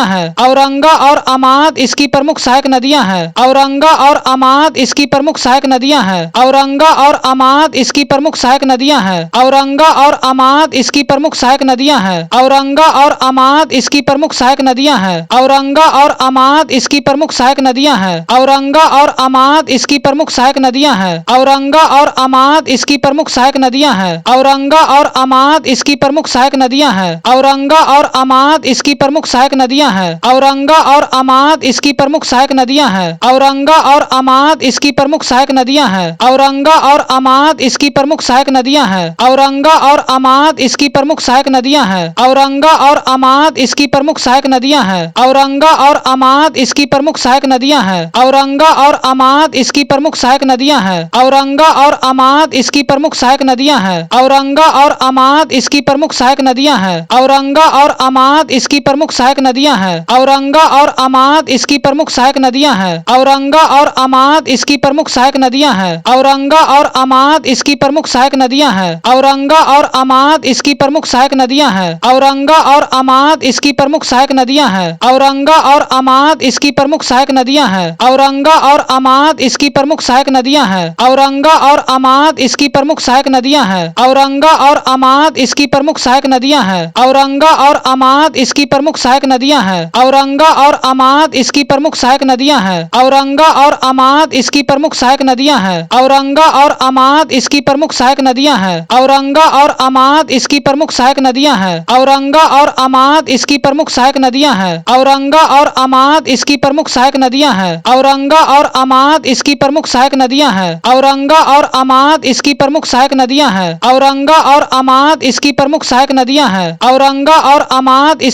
A: हैं। औरंगा और अमाद इसकी प्रमुख सहायक नदियां हैं। औरंगा और अमाद इसकी प्रमुख सहायक नदियां हैं। औरंगा और अमाद इसकी प्रमुख सहायक नदियां हैं। औरंगा और अमाद इसकी प्रमुख सहायक नदियां हैं। औरंगा और अमाद इसकी प्रमुख सहायक नदियां हैं। औरंगा और अमाद इसकी प्रमुख सहायक नदियां हैं। औरंगा और अमाद इसकी प्रमुख सहायक नदियां हैं। औरंगा और अमाद इसकी प्रमुख सहायक नदियां हैं। औरंगा और अमाद इसकी प्रमुख सहायक नदियां हैं। औरंगा और अमाद इसकी प्रमुख सहायक नदियां हैं। औरंगा और अमाद इसकी प्रमुख सहायक नदियां हैं। औरंगा और अमाद इसकी प्रमुख सहायक नदियां हैं। औरंगा और अमाद इसकी प्रमुख सहायक नदियां हैं। औरंगा और अमाद इसकी प्रमुख सहायक नदियां हैं। औरंगा और अमाद इसकी प्रमुख सहायक नदियां हैं। औरंगा और अमाद इसकी प्रमुख सहायक नदियां हैं। औरंगा और अमाद इसकी प्रमुख सहायक नदियां हैं। औरंगा और अमाद इसकी प्रमुख सहायक नदियां हैं। औरंगा और अमाद इसकी प्रमुख सहायक नदियां हैं। औरंगा और अमाद इसकी प्रमुख सहायक नदियां हैं। औरंगा और अमाद इसकी प्रमुख सहायक नदियां हैं। औरंगा और अमाद इसकी प्रमुख सहायक नदियां हैं। औरंगा और अमाद इसकी प्रमुख सहायक नदियां हैं। औरंगा और अमाद इसकी प्रमुख सहायक नदियां हैं। औरंगा और अमाद इसकी प्रमुख सहायक नदियां हैं। औरंगा और अमाद इसकी प्रमुख सहायक नदियां हैं। औरंगा और अमाद इसकी प्रमुख सहायक नदियां हैं। औरंगा और अमाद इसकी प्रमुख सहायक नदियां हैं। औरंगा और अमाद इसकी प्रमुख सहायक नदियां हैं। औरंगा और अमाद इसकी प्रमुख सहायक नदियां हैं। औरंगा और अमाद इसकी प्रमुख सहायक नदियां हैं। औरंगा और अमाद इसकी प्रमुख सहायक नदियां हैं। औरंगा और अमाद इसकी प्रमुख सहायक नदियां हैं। औरंगा और अमाद इसकी प्रमुख सहायक नदियां हैं। औरंगा और अमाद इसकी प्रमुख सहायक नदियां हैं। औरंगा और अमाद इसकी प्रमुख सहायक नदियां हैं। औरंगा और अमाद इसकी प्रमुख सहायक नदियां हैं। औरंगा और अमाद इसकी प्रमुख सहायक नदियां हैं। औरंगा और अमाद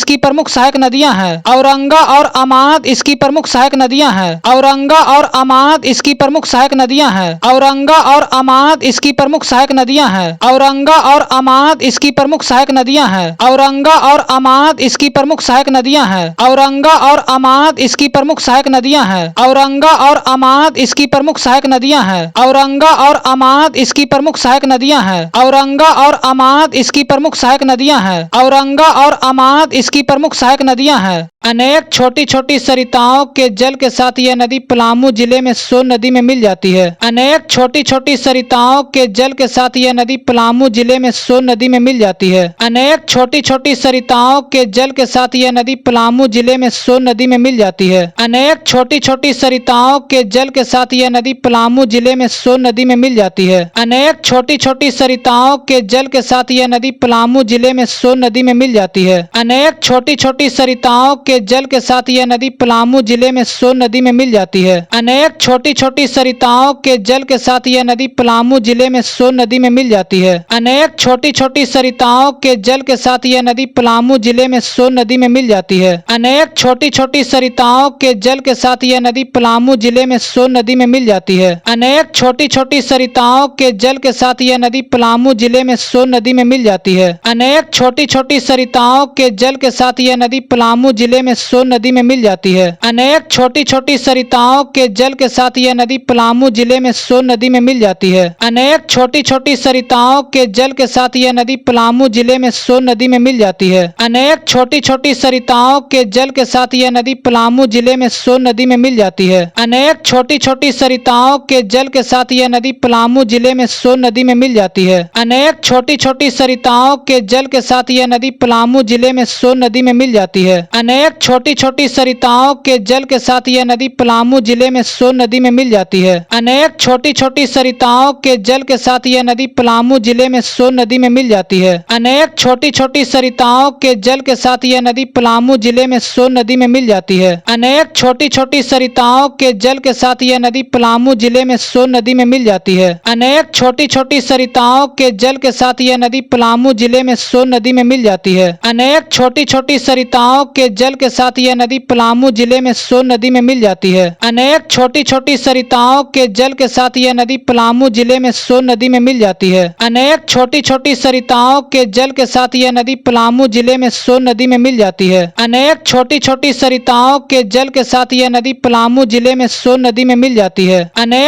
A: इसकी प्रमुख सहायक नदियां हैं। औरंगा और अमाद इसकी प्रमुख सहायक नदियां हैं। औरंगा और अमाद इसकी प्रमुख सहायक नदियां हैं। औरंगा और अमाद इसकी प्रमुख सहायक नदियां हैं। औरंगा और अमाद इसकी प्रमुख सहायक नदियां हैं। औरंगा और अमाद इसकी प्रमुख सहायक नदियां हैं। औरंगा और अमाद इसकी प्रमुख सहायक नदियां हैं। औरंगा और अमाद इसकी प्रमुख सहायक नदियां हैं। औरंगा और अमाद इसकी प्रमुख सहायक नदियां हैं। औरंगा और अमाद इसकी प्रमुख सहायक नदियां हैं। अनेक छोटी छोटी सरिताओं के जल के साथ यह नदी पलामू जिले में सोन नदी में मिल जाती है। अनेक छोटी छोटी सरिताओं के जल के साथ यह नदी पलामू जिले में सोन नदी में मिल जाती है। अनेक छोटी छोटी सरिताओं के जल के साथ यह नदी पलामू जिले में सोन नदी में मिल जाती है। अनेक छोटी छोटी सरिताओं के जल के साथ यह नदी पलामू जिले में सोन नदी में मिल जाती है। अनेक छोटी छोटी सरिताओं के जल के साथ यह नदी पलामू जिले में सोन नदी में मिल जाती है। अनेक छोटी छोटी सरिताओं के जल के साथ यह नदी पलामू जिले में सोन नदी में मिल जाती है। अनेक छोटी छोटी सरिताओं के जल के साथ यह नदी पलामू जिले में सोन नदी में मिल जाती है। अनेक छोटी छोटी सरिताओं के जल के साथ यह नदी पलामू जिले में सोन नदी में मिल जाती है। अनेक छोटी छोटी सरिताओं के जल के साथ यह नदी पलामू जिले में सोन नदी में मिल जाती है। अनेक छोटी छोटी सरिताओं के जल के साथ यह नदी पलामू जिले में सोन नदी में मिल जाती है। अनेक छोटी छोटी सरिताओं के जल के साथ यह नदी पलामू जिले में सोन नदी में मिल जाती है। अनेक छोटी छोटी सरिताओं के जल के साथ यह नदी पलामू जिले में सोन नदी में मिल जाती है। अनेक छोटी छोटी सरिताओं के जल के साथ यह नदी पलामू जिले में सोन नदी में मिल जाती है। अनेक छोटी छोटी सरिताओं के जल के साथ यह नदी पलामू जिले में सोन नदी में मिल जाती है। अनेक छोटी छोटी सरिताओं के जल के साथ यह नदी पलामू जिले में सोन नदी में मिल जाती है। अनेक छोटी छोटी सरिताओं के जल के साथ यह नदी पलामू जिले में सोन नदी में मिल जाती है। अनेक छोटी छोटी सरिताओं के जल के साथ यह नदी पलामू जिले में सोन नदी में मिल जाती है। अनेक छोटी छोटी सरिताओं के जल के साथ यह नदी पलामू जिले में सोन नदी में मिल जाती है। अनेक छोटी छोटी सरिताओं के जल के साथ यह नदी पलामू जिले में सोन नदी में मिल जाती है। अनेक छोटी छोटी सरिताओं के जल के साथ यह नदी पलामू जिले में सोन नदी में मिल जाती है। अनेक छोटी छोटी सरिताओं के जल के साथ यह नदी पलामू जिले में सोन नदी में मिल जाती है। अनेक छोटी छोटी सरिताओं के जल के साथ यह नदी पलामू जिले में सोन नदी में मिल जाती है। अनेक छोटी छोटी सरिताओं के जल के साथ यह नदी पलामू जिले में सोन नदी में मिल जाती है। अनेक छोटी छोटी सरिताओं के जल के साथ यह नदी पलामू जिले में सोन नदी में मिल जाती है। अनेक छोटी छोटी सरिताओं के जल के साथ यह नदी पलामू जिले में सोन नदी में मिल जाती है। अनेक छोटी छोटी सरिताओं के जल के साथ यह नदी पलामू जिले में सोन नदी में मिल जाती है।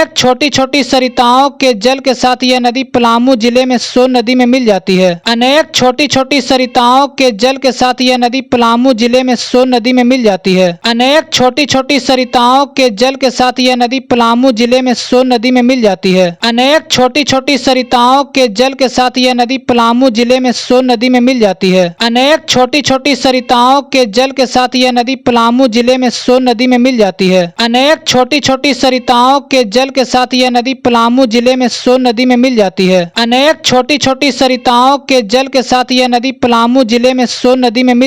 A: अनेक छोटी छोटी सरिताओं के जल के साथ यह नदी पलामू जिले में सोन नदी में मिल जाती है। अनेक छोटी छोटी सरिताओं के जल के साथ यह नदी पलामू जिले में सोन नदी में मिल जाती है। अनेक छोटी छोटी सरिताओं के जल के साथ यह नदी पलामू जिले में सोन नदी में मिल जाती है। अनेक छोटी छोटी सरिताओं के जल के साथ यह नदी पलामू जिले में सोन नदी में मिल जाती है। अनेक छोटी छोटी सरिताओं के जल के साथ यह नदी पलामू जिले में सोन नदी में मिल जाती है। अनेक छोटी छोटी सरिताओं के जल के साथ यह नदी पलामू जिले में सोन नदी में मिल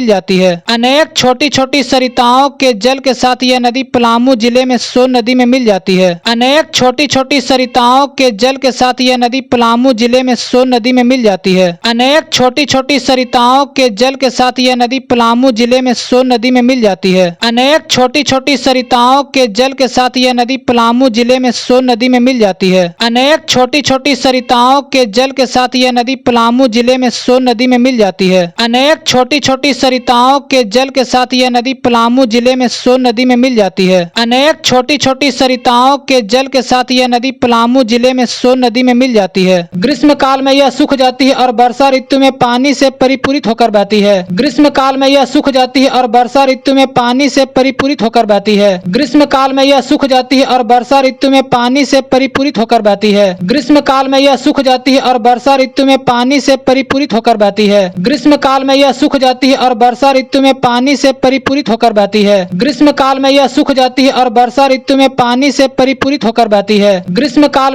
A: जाती है। अनेक छोटी छोटी सरिताओं के जल के साथ यह नदी पलामू जिले में सोन नदी में मिल जाती है। अनेक छोटी छोटी सरिताओं के जल के साथ यह नदी पलामू जिले में सोन नदी में मिल जाती है। अनेक छोटी छोटी सरिताओं के जल के साथ यह नदी पलामू जिले में सोन नदी में मिल जाती है। अनेक छोटी छोटी सरिताओं के जल के साथ यह नदी पलामू जिले में सोन नदी में मिल जाती है। अनेक छोटी छोटी सरिताओं के जल के साथ यह नदी पलामू जिले में सोन नदी में मिल जाती है। अनेक छोटी छोटी सरिताओं के जल के साथ यह नदी पलामू जिले में सोन नदी में मिल जाती है। अनेक छोटी छोटी सरिताओं के जल के साथ यह नदी पलामू जिले में सोन नदी में मिल जाती है। ग्रीष्म काल में यह सूख जाती है और वर्षा ऋतु में पानी से परिपूरित होकर बहती है। ग्रीष्म काल में यह सूख जाती है और वर्षा ऋतु में पानी से परिपूरित होकर बहती है। ग्रीष्म काल में यह सूख जाती है और वर्षा ऋतु में पानी से परिपूरित होकर बहती है। ग्रीष्म काल में यह सूख जाती है और वर्षा ऋतु में पानी से परिपूरित होकर बहती है। ग्रीष्म काल में यह सूख जाती है और वर्षा ऋतु में पानी से परिपूरित होकर बहती है। ग्रीष्म काल में यह सूख जाती है और वर्षा ऋतु में पानी से परिपूरित होकर बहती है। ग्रीष्म काल में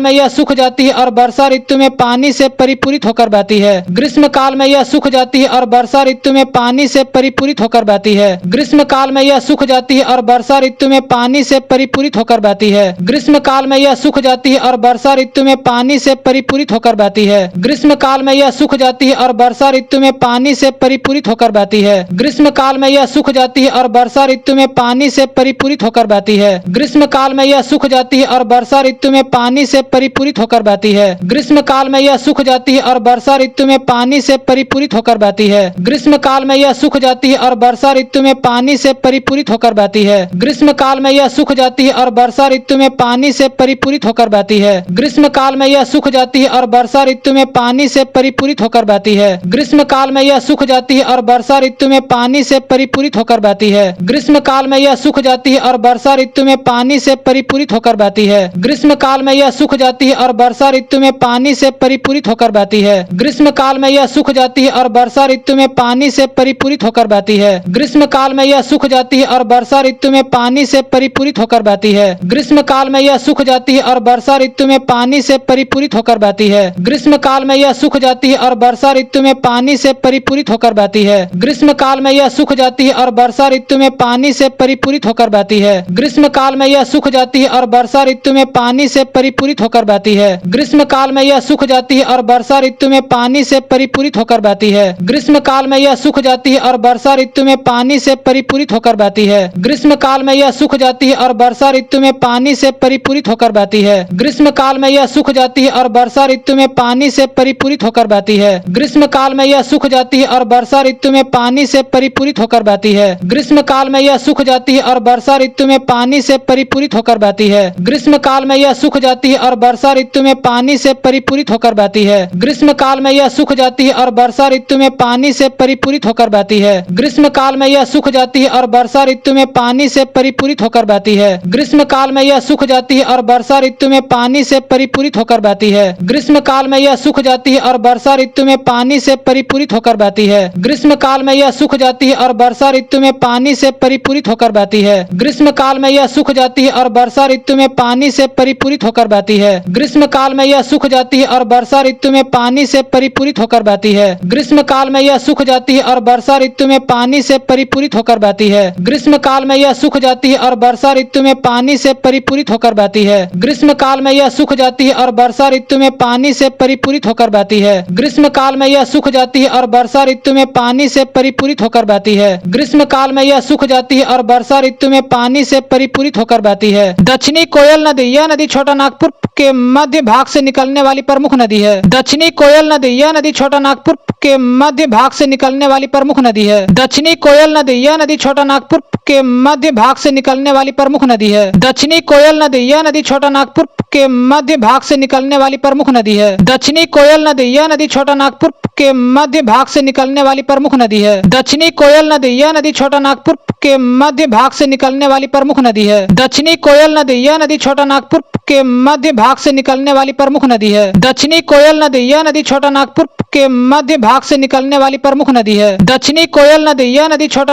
A: यह सूख जाती है और वर्षा ऋतु में पानी से परिपूरित होकर बहती है। ग्रीष्म काल में यह सूख जाती है और वर्षा ऋतु में पानी से परिपूरित होकर बहती है। ग्रीष्म काल में यह सूख जाती है और वर्षा ऋतु में पानी से परिपूरित होकर बहती है। ग्रीष्म काल में यह सूख जाती है और वर्षा ऋतु में पानी से परिपूरित होकर बहती है। ग्रीष्म काल में यह सूख जाती है और वर्षा ऋतु में पानी से परिपूरित होकर बहती है। ग्रीष्म काल में यह सूख जाती है और वर्षा ऋतु में पानी से परिपूरित होकर बहती है। ग्रीष्म काल में यह सूख जाती है और वर्षा ऋतु में पानी से परिपूरित होकर बहती है। ग्रीष्म काल में यह सूख जाती है और वर्षा ऋतु में पानी से परिपूरित होकर बहती है। ग्रीष्म काल में यह सूख जाती है और वर्षा ऋतु में पानी से परिपूरित होकर बहती है। ग्रीष्म काल में यह सूख जाती है और वर्षा ऋतु में पानी से परिपूरित होकर बहती है। ग्रीष्म काल में यह सूख जाती है और वर्षा ऋतु में पानी से परिपूरित होकर बहती है। ग्रीष्म काल में यह सूख जाती है और वर्षा ऋतु में पानी से परिपूरित होकर होकर बहती है। ग्रीष्म काल में यह सूख जाती है और वर्षा ऋतु में पानी से परिपूरित होकर बहती है। ग्रीष्म काल में यह सूख जाती है और वर्षा ऋतु में पानी से परिपूरित होकर बहती है। ग्रीष्म काल में यह सूख जाती है और वर्षा ऋतु में पानी से परिपूरित होकर बहती है। ग्रीष्म काल में यह सूख जाती है और वर्षा ऋतु में पानी से परिपूरित होकर बहती है। ग्रीष्म काल में यह सूख जाती है और वर्षा ऋतु में पानी से परिपूरित होकर बहती है। ग्रीष्म काल में यह सूख जाती है और वर्षा ऋतु में पानी से परिपूरित होकर बहती है। ग्रीष्म काल में यह सूख जाती है और वर्षा ऋतु में पानी से परिपूरित होकर बहती है। ग्रीष्म काल में यह सूख जाती है और वर्षा ऋतु में पानी से परिपूरित होकर बहती है। ग्रीष्म काल में यह सूख जाती है और वर्षा ऋतु में पानी से परिपूरित होकर बहती है। ग्रीष्म काल में यह सूख जाती है और वर्षा ऋतु में पानी से परिपूरित होकर बहती है। ग्रीष्म काल में यह सूख जाती है और वर्षा ऋतु में पानी से परिपूरित होकर बहती है। ग्रीष्म काल में यह सूख जाती है और वर्षा ऋतु में पानी से परिपूरित होकर बहती है। ग्रीष्म काल में यह सूख जाती है और वर्षा ऋतु में पानी से परिपूरित होकर बहती है। ग्रीष्म काल में यह सूख जाती है और वर्षा ऋतु में पानी से परिपूरित होकर बहती है। ग्रीष्म काल में यह सूख जाती है और वर्षा ऋतु में पानी से परिपूरित होकर बहती है। ग्रीष्म काल में यह सूख जाती है और वर्षा ऋतु में पानी से परिपूरित होकर बहती है। ग्रीष्म काल में यह सूख जाती है और वर्षा ऋतु में पानी से परिपूरित होकर बहती है। ग्रीष्म काल में यह सूख जाती है और वर्षा ऋतु में पानी से परिपूरित होकर बहती है। ग्रीष्म काल में यह सूख जाती है और वर्षा ऋतु में पानी से परिपूरित होकर बहती है। ग्रीष्म काल में यह सूख जाती है और वर्षा ऋतु में पानी से परिपूरित होकर बहती है। ग्रीष्म काल में यह सूख जाती है और वर्षा ऋतु में पानी से परिपूरित होकर बहती है। ग्रीष्म काल में यह सूख जाती है और वर्षा ऋतु में पानी से परिपूरित होकर बहती है। ग्रीष्म काल में यह सूख जाती है और वर्षा ऋतु में पानी से परिपूरित होकर बहती है। ग्रीष्म काल में यह सूख जाती है और वर्षा ऋतु में पानी से परिपूरित होकर बहती है। ग्रीष्म काल में यह सूख जाती है और वर्षा ऋतु में पानी से परिपूरित होकर बहती है। ग्रीष्म काल में यह सूख जाती है और वर्षा ऋतु में पानी से परिपूरित होकर बहती है। ग्रीष्म काल में यह सूख जाती है और वर्षा ऋतु में पानी से परिपूरित होकर बहती है। दक्षिणी कोयल नदी, यह नदी छोटा नागपुर के मध्य भाग से निकलने वाली प्रमुख नदी है। दक्षिणी कोयल नदी, यह नदी छोटा नागपुर के मध्य भाग से निकलने वाली प्रमुख नदी है। दक्षिणी कोयल नदी, यह नदी छोटा नागपुर के मध्य भाग से निकलने वाली प्रमुख नदी है। दक्षिणी कोयल नदी, यह नदी छोटा नागपुर के मध्य भाग से निकलने वाली प्रमुख नदी है। दक्षिणी कोयल नदी, यह नदी छोटा नागपुर के मध्य भाग से निकलने वाली प्रमुख नदी है। दक्षिणी कोयल नदी, यह नदी छोटा नागपुर के मध्य भाग से निकलने वाली प्रमुख नदी है। दक्षिणी कोयल नदी, यह नदी छोटा नागपुर के मध्य भाग से निकलने वाली प्रमुख नदी है। दक्षिणी कोयल नदी, यह नदी छोटा नागपुर के मध्य भाग से निकलने वाली प्रमुख नदी है। दक्षिणी कोयल नदी, यह नदी छोटा नागपुर के मध्य भाग से निकलने वाली प्रमुख नदी है। दक्षिणी कोयल नदी, यह नदी छोटा नागपुर के मध्य भाग से निकलने वाली प्रमुख नदी है। दक्षिणी कोयल नदी, यह नदी छोटा नागपुर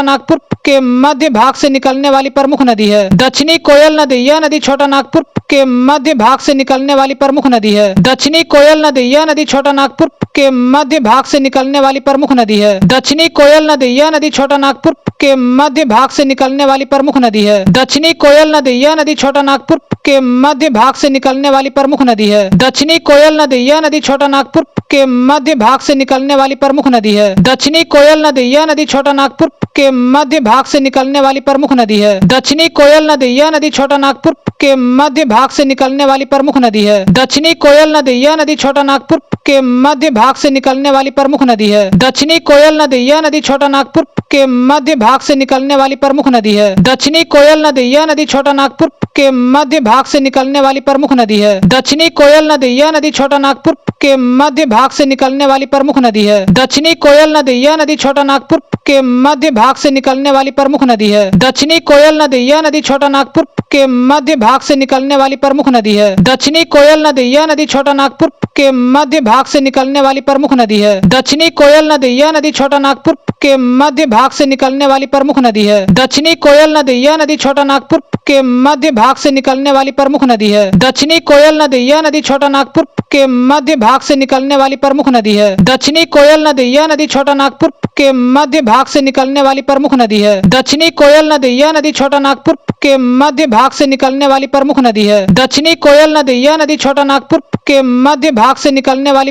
A: के मध्य भाग से निकलने वाली प्रमुख नदी है। दक्षिणी कोयल नदी, यह नदी छोटा नागपुर के मध्य भाग से निकलने वाली प्रमुख नदी है। दक्षिणी कोयल नदी, यह नदी छोटा नागपुर के मध्य भाग से निकलने वाली प्रमुख नदी है। दक्षिणी कोयल नदी, यह नदी छोटा नागपुर के मध्य भाग से निकलने वाली प्रमुख नदी है। दक्षिणी कोयल नदी, यह नदी छोटा नागपुर के मध्य भाग से निकलने वाली प्रमुख नदी है। दक्षिणी कोयल नदी, यह नदी छोटा नागपुर के मध्य भाग से निकलने वाली प्रमुख नदी है। दक्षिणी कोयल नदी, यह नदी छोटा नागपुर के मध्य भाग से निकलने वाली प्रमुख नदी है। दक्षिणी कोयल नदी, यह नदी छोटा नागपुर के मध्य भाग से निकलने वाली प्रमुख नदी है। दक्षिणी कोयल नदी, यह नदी छोटा नागपुर के मध्य भाग से निकलने वाली प्रमुख नदी है। दक्षिणी कोयल नदी, यह नदी छोटा नागपुर के मध्य भाग से निकलने वाली प्रमुख नदी है। दक्षिणी कोयल नदी, यह नदी छोटा नागपुर के मध्य भाग से निकलने वाली प्रमुख नदी है। दक्षिणी कोयल नदी, यह नदी छोटा नागपुर के मध्य भाग से निकलने वाली प्रमुख नदी है। दक्षिणी कोयल नदी, यह नदी छोटा नागपुर के मध्य भाग से निकलने वाली प्रमुख नदी है। दक्षिणी कोयल नदी, यह नदी छोटा नागपुर के मध्य भाग से निकलने वाली प्रमुख नदी है। दक्षिणी कोयल नदी, यह नदी छोटा नागपुर के मध्य भाग से निकलने वाली प्रमुख नदी है। दक्षिणी कोयल नदी, यह नदी छोटा नागपुर के मध्य भाग से निकलने वाली प्रमुख नदी है। दक्षिणी कोयल नदी, यह नदी छोटा नागपुर के मध्य भाग से निकलने वाली प्रमुख नदी है। दक्षिणी कोयल नदी, यह नदी छोटा नागपुर के मध्य भाग से निकलने वाली प्रमुख नदी है। दक्षिणी कोयल नदी, यह नदी छोटा नागपुर के मध्य भाग से निकलने वाली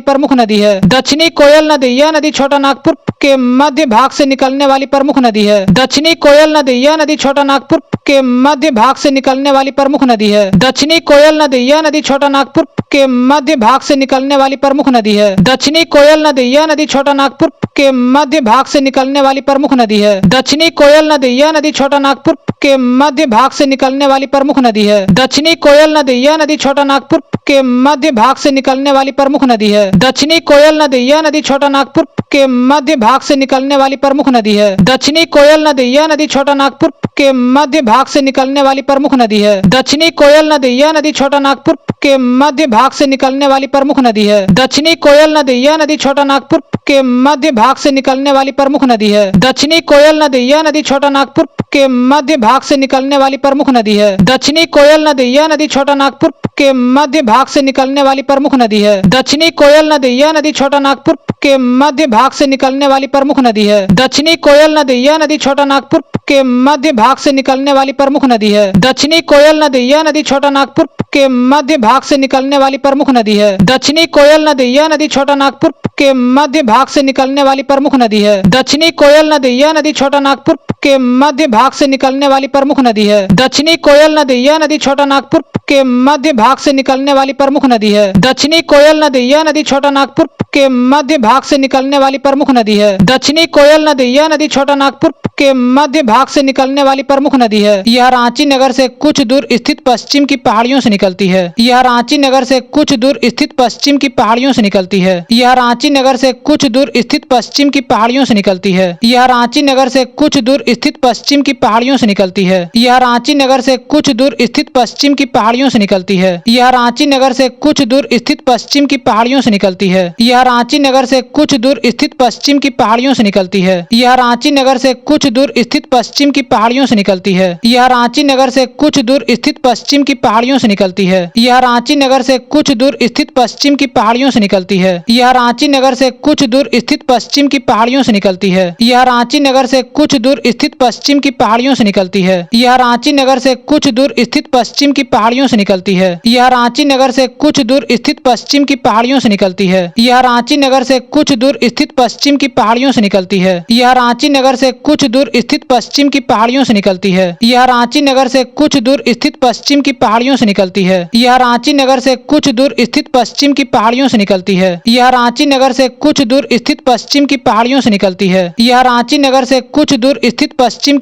A: प्रमुख नदी है। दक्षिणी कोयल नदी, यह नदी छोटा नागपुर के मध्य भाग से निकलने वाली प्रमुख नदी है। दक्षिणी कोयल नदी, यह नदी छोटा नागपुर के मध्य भाग से निकलने वाली प्रमुख नदी है। दक्षिणी कोयल नदी, यह नदी छोटा नागपुर के मध्य भाग से निकलने वाली प्रमुख नदी है। दक्षिणी कोयल नदी, यह नदी छोटा नागपुर के मध्य भाग से निकलने वाली प्रमुख नदी है। दक्षिणी कोयल नदी, यह नदी छोटा नागपुर के मध्य भाग से निकलने वाली प्रमुख नदी है। दक्षिणी कोयल नदी, यह नदी छोटा नागपुर के मध्य भाग से निकलने वाली प्रमुख नदी है। दक्षिणी कोयल नदी, यह नदी छोटा नागपुर के मध्य भाग से निकलने वाली प्रमुख नदी है। दक्षिणी दक्षिणी कोयल नदी, यह नदी छोटा नागपुर के मध्य भाग से निकलने वाली प्रमुख नदी है। दक्षिणी कोयल नदी, यह नदी छोटा नागपुर के मध्य भाग से निकलने वाली प्रमुख नदी है। दक्षिणी कोयल नदी, यह नदी छोटा नागपुर के मध्य भाग से निकलने वाली प्रमुख नदी है। दक्षिणी कोयल नदी, यह नदी छोटा नागपुर के मध्य भाग से निकलने वाली प्रमुख नदी है। दक्षिणी कोयल नदी, यह नदी छोटा नागपुर के मध्य भाग से निकलने वाली प्रमुख नदी है। दक्षिणी कोयल नदी, यह नदी छोटा नागपुर के मध्य भाग से निकलने वाली प्रमुख नदी है। दक्षिणी कोयल नदी, यह नदी छोटा नागपुर के मध्य भाग से निकलने वाली प्रमुख नदी है। दक्षिणी कोयल नदी, यह नदी छोटा नागपुर के मध्य भाग से निकलने वाली प्रमुख नदी है। दक्षिणी कोयल नदी, यह नदी छोटा नागपुर के मध्य भाग से निकलने वाली प्रमुख नदी है। दक्षिणी कोयल नदी, यह नदी छोटा नागपुर के मध्य भाग से निकलने वाली प्रमुख नदी है। दक्षिणी कोयल नदी, यह नदी छोटा नागपुर के मध्य भाग से निकलने वाली प्रमुख नदी है। दक्षिणी कोयल नदी, यह नदी छोटा नागपुर के मध्य भाग से निकलने वाली प्रमुख नदी है। दक्षिणी कोयल नदी, यह नदी छोटा नागपुर के मध्य भाग से निकलने वाली प्रमुख नदी है। यह रांची नगर से कुछ दूर स्थित पश्चिम की पहाड़ियों से निकलती है। यह रांची नगर से कुछ दूर स्थित पश्चिम की पहाड़ियों से निकलती है। यह रांची नगर से कुछ दूर स्थित पश्चिम की पहाड़ियों से निकलती है। यह रांची नगर से कुछ दूर स्थित पश्चिम की पहाड़ियों से निकलती है। यह रांची नगर से कुछ दूर स्थित पश्चिम की पहाड़ियों से निकलती है। यह रांची नगर से कुछ दूर स्थित पश्चिम की पहाड़ियों से निकलती है। यह रांची नगर से कुछ दूर स्थित पश्चिम की पहाड़ियों से निकलती है। यह रांची नगर से कुछ दूर स्थित पश्चिम की पहाड़ियों से निकलती है। यह रांची नगर से कुछ दूर स्थित पश्चिम की पहाड़ियों से निकलती है। यह रांची नगर से कुछ दूर स्थित पश्चिम की पहाड़ियों से निकलती है। यह रांची नगर से कुछ दूर स्थित पश्चिम की पहाड़ियों से निकलती है। यह रांची नगर से कुछ दूर स्थित पश्चिम की पहाड़ियों से निकलती है। यह रांची नगर से कुछ दूर स्थित पश्चिम की पहाड़ियों से निकलती है। यह रांची नगर से कुछ दूर स्थित पश्चिम की पहाड़ियों से निकलती है। यह रांची नगर से कुछ दूर स्थित पश्चिम की पहाड़ियों से निकलती है। यह रांची नगर से कुछ दूर स्थित पश्चिम की पहाड़ियों से निकलती है। यह रांची नगर से कुछ दूर स्थित पश्चिम की पहाड़ियों से निकलती है। यह रांची नगर से कुछ दूर स्थित पश्चिम की पहाड़ियों से निकलती है। यह रांची नगर से कुछ दूर स्थित पश्चिम की पहाड़ियों से निकलती है। यह रांची नगर से कुछ दूर स्थित पश्चिम की पहाड़ियों से निकलती है। यह रांची नगर से कुछ दूर स्थित पश्चिम की पहाड़ियों से निकलती है। यह रांची नगर से कुछ दूर स्थित पश्चिम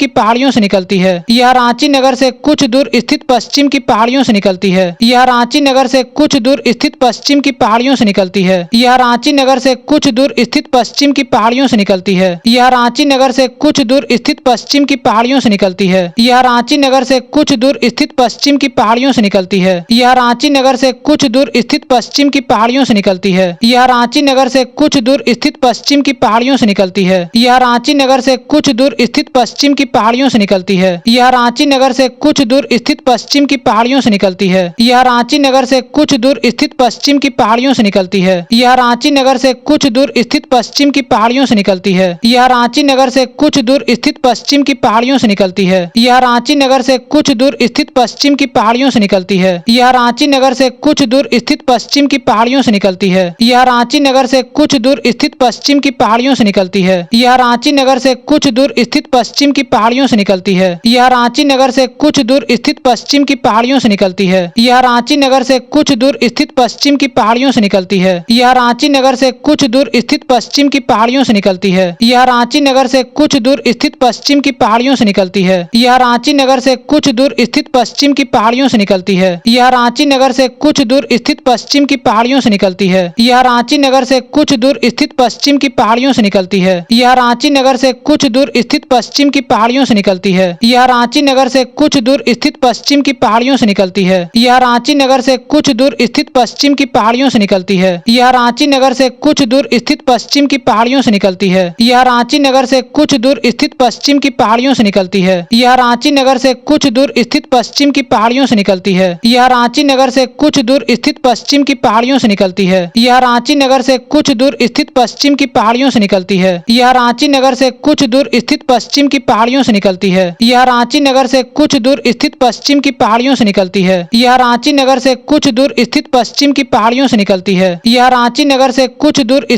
A: की पहाड़ियों से निकलती है। यह रांची नगर से कुछ दूर स्थित पश्चिम की पहाड़ियों से निकलती है। यह रांची नगर से कुछ दूर स्थित पश्चिम की पहाड़ियों से निकलती है। यह रांची नगर से कुछ दूर स्थित पश्चिम की पहाड़ियों से निकलती है। यह रांची नगर से कुछ दूर स्थित पश्चिम की पहाड़ियों से निकलती है। यह रांची नगर से कुछ दूर स्थित पश्चिम की पहाड़ियों से निकलती है। यह रांची नगर से कुछ दूर स्थित पश्चिम की पहाड़ियों से निकलती है। यह रांची नगर से कुछ दूर स्थित पश्चिम की पहाड़ियों से निकलती है। यह रांची नगर से कुछ दूर स्थित पश्चिम की पहाड़ियों से निकलती है। यह रांची नगर से कुछ दूर स्थित पश्चिम की पहाड़ियों से निकलती है। यह रांची नगर से कुछ दूर स्थित पश्चिम की पहाड़ियों से निकलती है। यह रांची नगर से कुछ दूर स्थित पश्चिम की पहाड़ियों से निकलती है। यह रांची नगर से कुछ दूर स्थित पश्चिम की पहाड़ियों से निकलती है। यह रांची नगर से कुछ दूर स्थित पश्चिम की पहाड़ियों से निकलती है। यह रांची नगर से कुछ दूर स्थित पश्चिम की पहाड़ियों से निकलती है। यह रांची नगर से कुछ दूर स्थित पश्चिम की पहाड़ियों से निकलती है। यह रांची नगर से कुछ दूर स्थित पश्चिम की पहाड़ियों से निकलती है। यह रांची नगर से कुछ दूर स्थित पश्चिम की पहाड़ियों से निकलती है। यह रांची नगर से कुछ दूर स्थित पश्चिम की पहाड़ियों से निकलती है। यह रांची नगर से कुछ दूर स्थित पश्चिम की पहाड़ियों से निकलती है। यह रांची नगर से कुछ दूर स्थित पश्चिम की पहाड़ियों से निकलती है। यह रांची नगर से कुछ दूर स्थित पश्चिम की पहाड़ियों से निकलती है। यह रांची नगर से कुछ दूर स्थित पश्चिम की पहाड़ियों से निकलती है। यह रांची नगर से कुछ दूर स्थित पश्चिम की पहाड़ियों से निकलती है। यह रांची नगर से कुछ दूर स्थित पश्चिम की पहाड़ियों से निकलती है। यह रांची नगर से कुछ दूर स्थित पश्चिम की पहाड़ियों से निकलती है। यह रांची नगर से कुछ दूर स्थित पश्चिम की पहाड़ियों से निकलती है। यह रांची नगर से कुछ दूर स्थित पश्चिम की पहाड़ियों से निकलती है। यह रांची नगर से कुछ दूर स्थित पश्चिम की पहाड़ियों से निकलती है। यह रांची नगर से कुछ दूर स्थित पश्चिम की पहाड़ियों से निकलती है। यह रांची नगर से कुछ दूर स्थित पश्चिम की पहाड़ियों से निकलती है। यह रांची नगर से कुछ दूर स्थित पश्चिम की पहाड़ियों से निकलती है। यह रांची नगर से कुछ दूर स्थित पश्चिम की पहाड़ियों से निकलती है। यह रांची नगर से कुछ दूर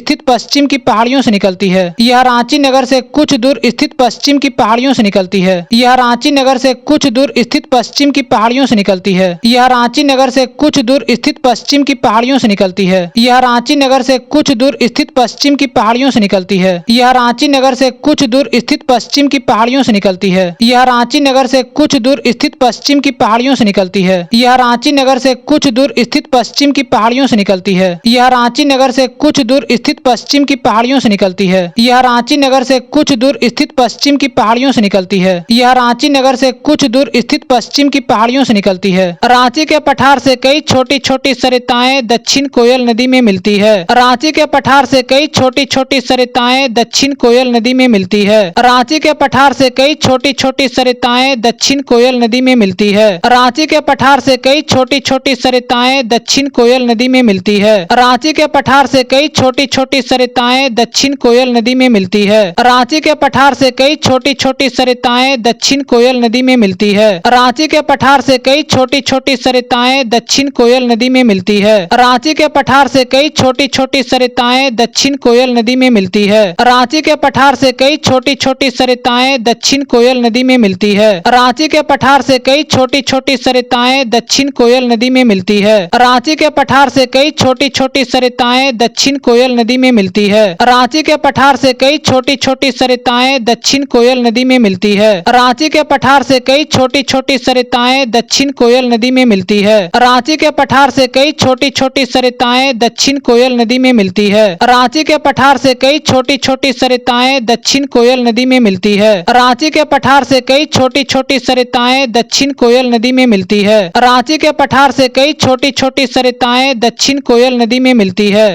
A: स्थित पश्चिम की पहाड़ियों से निकलती है। यह रांची नगर से कुछ दूर स्थित पश्चिम की पहाड़ियों से निकलती है। यह रांची नगर से कुछ दूर स्थित पश्चिम की पहाड़ियों से निकलती है। यह रांची नगर से कुछ दूर स्थित पश्चिम की पहाड़ियों से निकलती है। यह रांची नगर से कुछ दूर स्थित पश्चिम की पहाड़ियों से निकलती है। यह रांची नगर से कुछ दूर स्थित पश्चिम की पहाड़ियों से निकलती है। यह रांची नगर से कुछ दूर स्थित पश्चिम की पहाड़ियों से निकलती है। यह रांची नगर से कुछ दूर स्थित पश्चिम की पहाड़ियों से निकलती है। यह रांची नगर से कुछ दूर स्थित पश्चिम की पहाड़ियों से निकलती है। यह रांची नगर से कुछ दूर स्थित पश्चिम की पहाड़ियों से निकलती है। यह रांची नगर से कुछ दूर स्थित पश्चिम की पहाड़ियों से निकलती है। रांची के पठार से कई छोटी छोटी सरिताएं दक्षिण कोयल नदी में मिलती है। रांची के पठार से कई छोटी छोटी सरिताएं दक्षिण कोयल नदी में मिलती है। रांची के पठार से कई छोटी छोटी सरिताएं दक्षिण कोयल नदी में मिलती है। रांची के पठार से कई छोटी छोटी सरिताएं दक्षिण कोयल नदी में मिलती है। रांची के पठार से कई छोटी छोटी सरिताएं दक्षिण कोयल नदी में मिलती है। रांची के पठार से कई छोटी छोटी सरिताएं दक्षिण कोयल नदी में मिलती है। रांची के पठार से कई छोटी छोटी सरिताएं दक्षिण कोयल नदी में मिलती है। रांची के पठार से कई छोटी छोटी सरिताएं दक्षिण कोयल नदी में मिलती है। रांची के पठार से कई छोटी छोटी सरिताएं दक्षिण कोयल नदी में मिलती है। रांची के पठार से कई छोटी छोटी सरिताएं दक्षिण कोयल नदी में मिलती है। रांची के पठार से कई छोटी छोटी सरिताएं दक्षिण कोयल नदी में मिलती है। रांची के पठार से कई छोटी छोटी सरिताएं दक्षिण कोयल नदी में मिलती है। रांची के पठार से कई छोटी छोटी सरिताएं दक्षिण कोयल नदी में मिलती है। रांची के पठार से कई छोटी छोटी सरिताएं दक्षिण कोयल नदी में मिलती है। रांची के पठार से कई छोटी छोटी सरिताएं दक्षिण कोयल नदी में मिलती है। रांची के पठार से कई छोटी छोटी सरिताएं दक्षिण कोयल नदी में मिलती है। रांची के पठार से कई छोटी छोटी सरिताएं दक्षिण कोयल नदी में मिलती है। रांची के पठार से कई छोटी छोटी सरिताएं दक्षिण कोयल नदी में मिलती है। रांची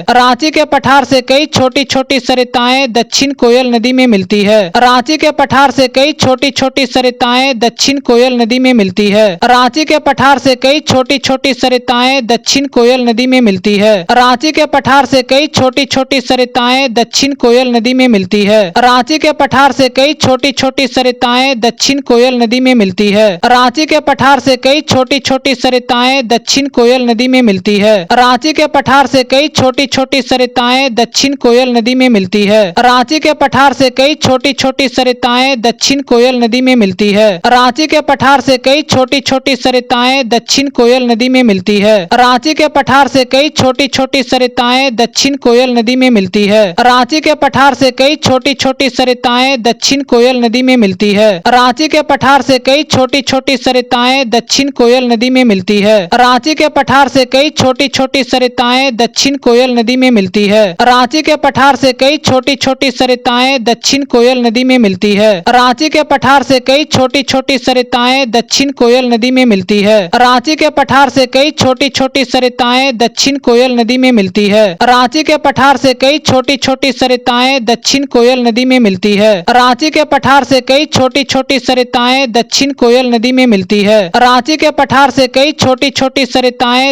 A: के पठार से कई छोटी छोटी सरिताएं दक्षिण कोयल नदी में मिलती है। रांची के पठार से कई छोटी छोटी सरिताएं दक्षिण कोयल नदी में मिलती है। रांची के पठार से कई छोटी छोटी सरिताएं दक्षिण कोयल नदी में मिलती है। रांची के पठार से कई छोटी छोटी सरिताएं दक्षिण कोयल नदी में मिलती है। रांची के पठार से कई छोटी छोटी सरिताएं दक्षिण कोयल नदी में मिलती है। रांची के पठार से कई छोटी छोटी सरिताएं दक्षिण कोयल नदी में मिलती है। रांची के पठार से कई छोटी छोटी सरिताएं दक्षिण कोयल नदी में मिलती है। रांची के पठार से कई छोटी छोटी सरिताएं दक्षिण कोयल नदी में मिलती है। रांची के पठार से कई छोटी छोटी सरिताएं दक्षिण कोयल नदी में मिलती है। रांची के पठार से कई छोटी छोटी सरिताएं दक्षिण कोयल नदी में मिलती है। रांची के पठार से कई छोटी छोटी सरिताएं दक्षिण कोयल नदी में मिलती है। रांची के पठार से कई छोटी छोटी सरिताएं दक्षिण कोयल नदी में मिलती है। रांची के पठार से कई छोटी छोटी सरिताएं दक्षिण कोयल नदी में मिलती है। रांची के पठार से कई छोटी छोटी सरिताएं दक्षिण कोयल नदी में मिलती है। रांची के पठार से कई छोटी छोटी सरिताएं दक्षिण कोयल नदी में मिलती है। रांची के पठार से कई छोटी छोटी सरिताएं दक्षिण कोयल नदी में मिलती है। रांची के पठार से कई छोटी छोटी सरिताएं दक्षिण कोयल नदी में मिलती है। रांची के पठार से कई छोटी छोटी सरिताएं दक्षिण कोयल नदी में मिलती है। रांची के पठार से कई छोटी छोटी सरिताएं दक्षिण कोयल नदी में मिलती है। रांची के पठार से कई छोटी छोटी सरिताएं दक्षिण कोयल नदी में मिलती है। रांची के पठार से कई छोटी छोटी सरिताएं दक्षिण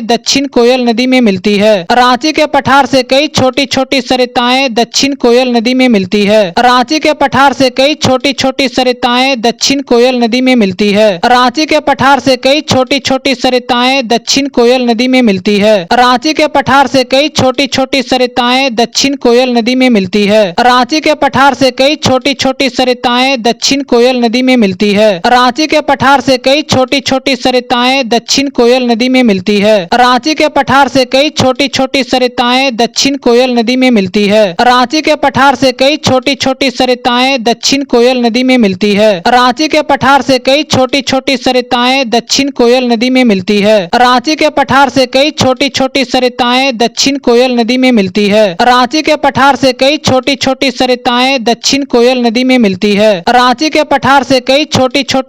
A: कोयल नदी में मिलती है। रांची के पठार से कई छोटी छोटी सरिताएं दक्षिण कोयल नदी में मिलती है। रांची के पठार से कई छोटी छोटी सरिताएं दक्षिण कोयल नदी में मिलती है। रांची के पठार से कई छोटी छोटी सरिताएं दक्षिण कोयल नदी में मिलती है। रांची के पठार से कई छोटी छोटी सरिताएं दक्षिण कोयल नदी में मिलती है। रांची के पठार से कई छोटी छोटी सरिताएं दक्षिण कोयल नदी में मिलती है। रांची के पठार से कई छोटी छोटी सरिताएं दक्षिण कोयल नदी में मिलती है। रांची के पठार से कई छोटी छोटी सरिताएं दक्षिण कोयल नदी में मिलती है। रांची के पठार से कई छोटी छोटी सरिताएं दक्षिण कोयल नदी में मिलती है। रांची के पठार से कई छोटी छोटी सरिताएं दक्षिण कोयल नदी में मिलती है। रांची के पठार से कई छोटी छोटी सरिताएं दक्षिण कोयल नदी में मिलती है। रांची के पठार से कई छोटी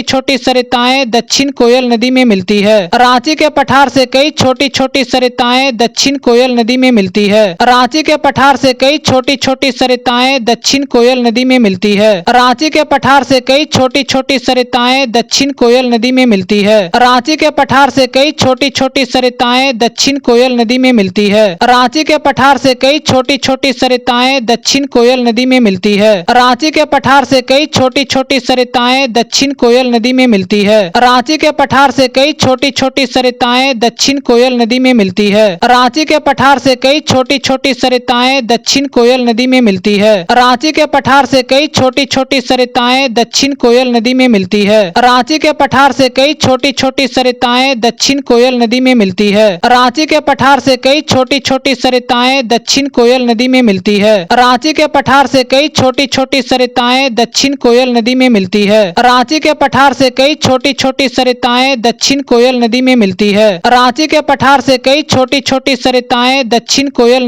A: छोटी सरिताएं दक्षिण कोयल नदी में मिलती है। रांची के पठार से कई छोटी छोटी सरिताएं दक्षिण कोयल नदी में मिलती है। रांची के पठार से कई छोटी छोटी सरिताएं दक्षिण कोयल नदी में मिलती है। रांची के पठार से कई छोटी छोटी सरिताएं दक्षिण कोयल नदी में मिलती है। रांची के पठार से कई छोटी छोटी सरिताएं दक्षिण कोयल नदी में मिलती है। रांची के पठार से कई छोटी छोटी सरिताएं दक्षिण कोयल नदी में मिलती है। रांची के पठार से कई छोटी छोटी सरिताएं दक्षिण कोयल नदी में मिलती है। रांची के पठार से कई छोटी छोटी सरिताएं दक्षिण कोयल नदी में मिलती है। रांची के पठार से कई छोटी छोटी सरिताएं दक्षिण कोयल नदी में मिलती है। रांची के पठार से कई छोटी छोटी सरिताएं दक्षिण कोयल नदी में मिलती है। रांची के पठार से कई छोटी छोटी सरिताएं दक्षिण कोयल नदी में मिलती है। रांची के पठार से कई छोटी छोटी सरिताएं दक्षिण कोयल नदी में मिलती है। रांची के पठार से कई छोटी छोटी सरिताएं दक्षिण कोयल नदी में मिलती है। रांची के पठार से कई छोटी छोटी सरिताएं दक्षिण कोयल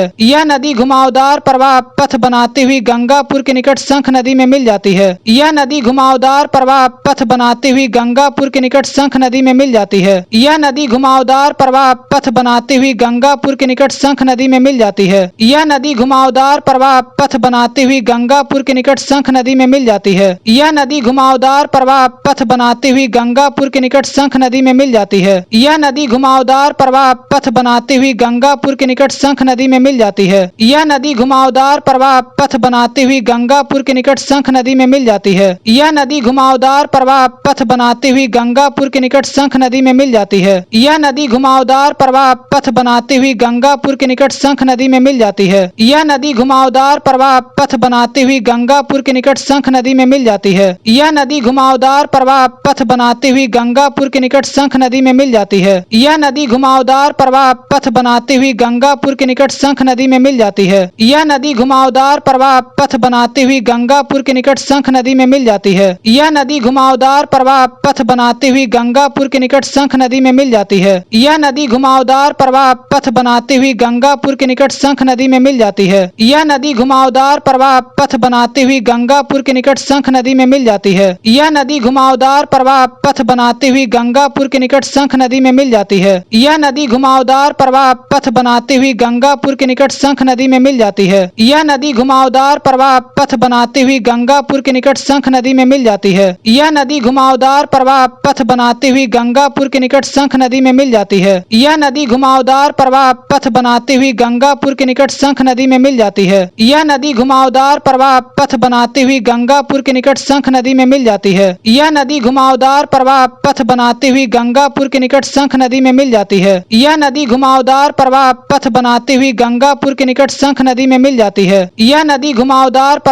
A: है। यह नदी घुमावदार प्रवाह पथ बनाती हुई गंगापुर के निकट शंख नदी में मिल जाती है। यह नदी घुमावदार प्रवाह पथ बनाती हुई गंगापुर के निकट शंख नदी में मिल जाती है। यह नदी घुमावदार प्रवाह पथ बनाती हुई गंगापुर के निकट शंख नदी में मिल जाती है। यह नदी घुमावदार प्रवाह पथ बनाती हुई गंगापुर के निकट शंख नदी में मिल जाती है। यह नदी घुमावदार प्रवाह पथ बनाती हुई गंगापुर के निकट शंख नदी में मिल जाती है। यह नदी घुमावदार प्रवाह पथ बनाती हुई गंगापुर के निकट शंख नदी में मिल जाती है। यह नदी घुमावदार प्रवाह पथ बनाती हुई गंगापुर के निकट शंख नदी में मिल जाती है। यह नदी घुमावदार प्रवाह पथ बनाती हुई गंगापुर के निकट शंख नदी में मिल जाती है। यह नदी घुमावदार प्रवाह पथ बनाती हुई गंगापुर के निकट शंख नदी में मिल जाती है। यह नदी घुमावदार प्रवाह पथ बनाती हुई गंगापुर के निकट शंख नदी में मिल जाती है। यह नदी घुमावदार प्रवाह पथ बनाती हुई गंगापुर के निकट शंख नदी में मिल जाती है। यह नदी घुमावदार प्रवाह पथ बनाती हुई गंगापुर के निकट शंख नदी में मिल जाती है। यह नदी घुमावदार प्रवाह पथ बनाती हुई गंगापुर के निकट शंख नदी में मिल जाती है। यह नदी घुमावदार प्रवाह पथ बनाती हुई गंगापुर के निकट शंख नदी में मिल जाती है। यह नदी घुमावदार प्रवाह पथ बनाती हुई गंगापुर के निकट शंख नदी में मिल जाती है। यह नदी घुमावदार प्रवाह पथ बनाती हुई गंगापुर के निकट शंख नदी में मिल जाती है। यह नदी घुमावदार प्रवाह पथ बनाती हुई गंगापुर के निकट शंख नदी में मिल जाती है। यह नदी घुमावदार प्रवाह पथ बनाती हुई गंगापुर के निकट शंख नदी में मिल जाती है। यह नदी घुमावदार प्रवाह पथ बनाती हुई गंगापुर के निकट शंख नदी में मिल जाती है। यह नदी घुमावदार प्रवाह पथ बनाती हुई गंगापुर के निकट शंख नदी में मिल जाती है। यह नदी घुमावदार प्रवाह पथ बनाती हुई गंगापुर के निकट शंख नदी में मिल जाती है। यह नदी घुमावदार प्रवाह पथ बनाती हुई गंगापुर के निकट शंख नदी में मिल जाती है। यह नदी घुमावदार प्रवाह पथ बनाती हुई गंगापुर के निकट शंख नदी में मिल जाती है। यह नदी घुमावदार प्रवाह पथ बनाती हुई गंगापुर के निकट शंख नदी में मिल जाती है। यह नदी घुमावदार प्रवाह पथ बनाती हुई गंगापुर के निकट शंख नदी में मिल जाती है। यह नदी घुमावदार प्रवाह पथ बनाती हुई गंगापुर के निकट शंख नदी में मिल जाती है। यह नदी घुमावदार प्रवाह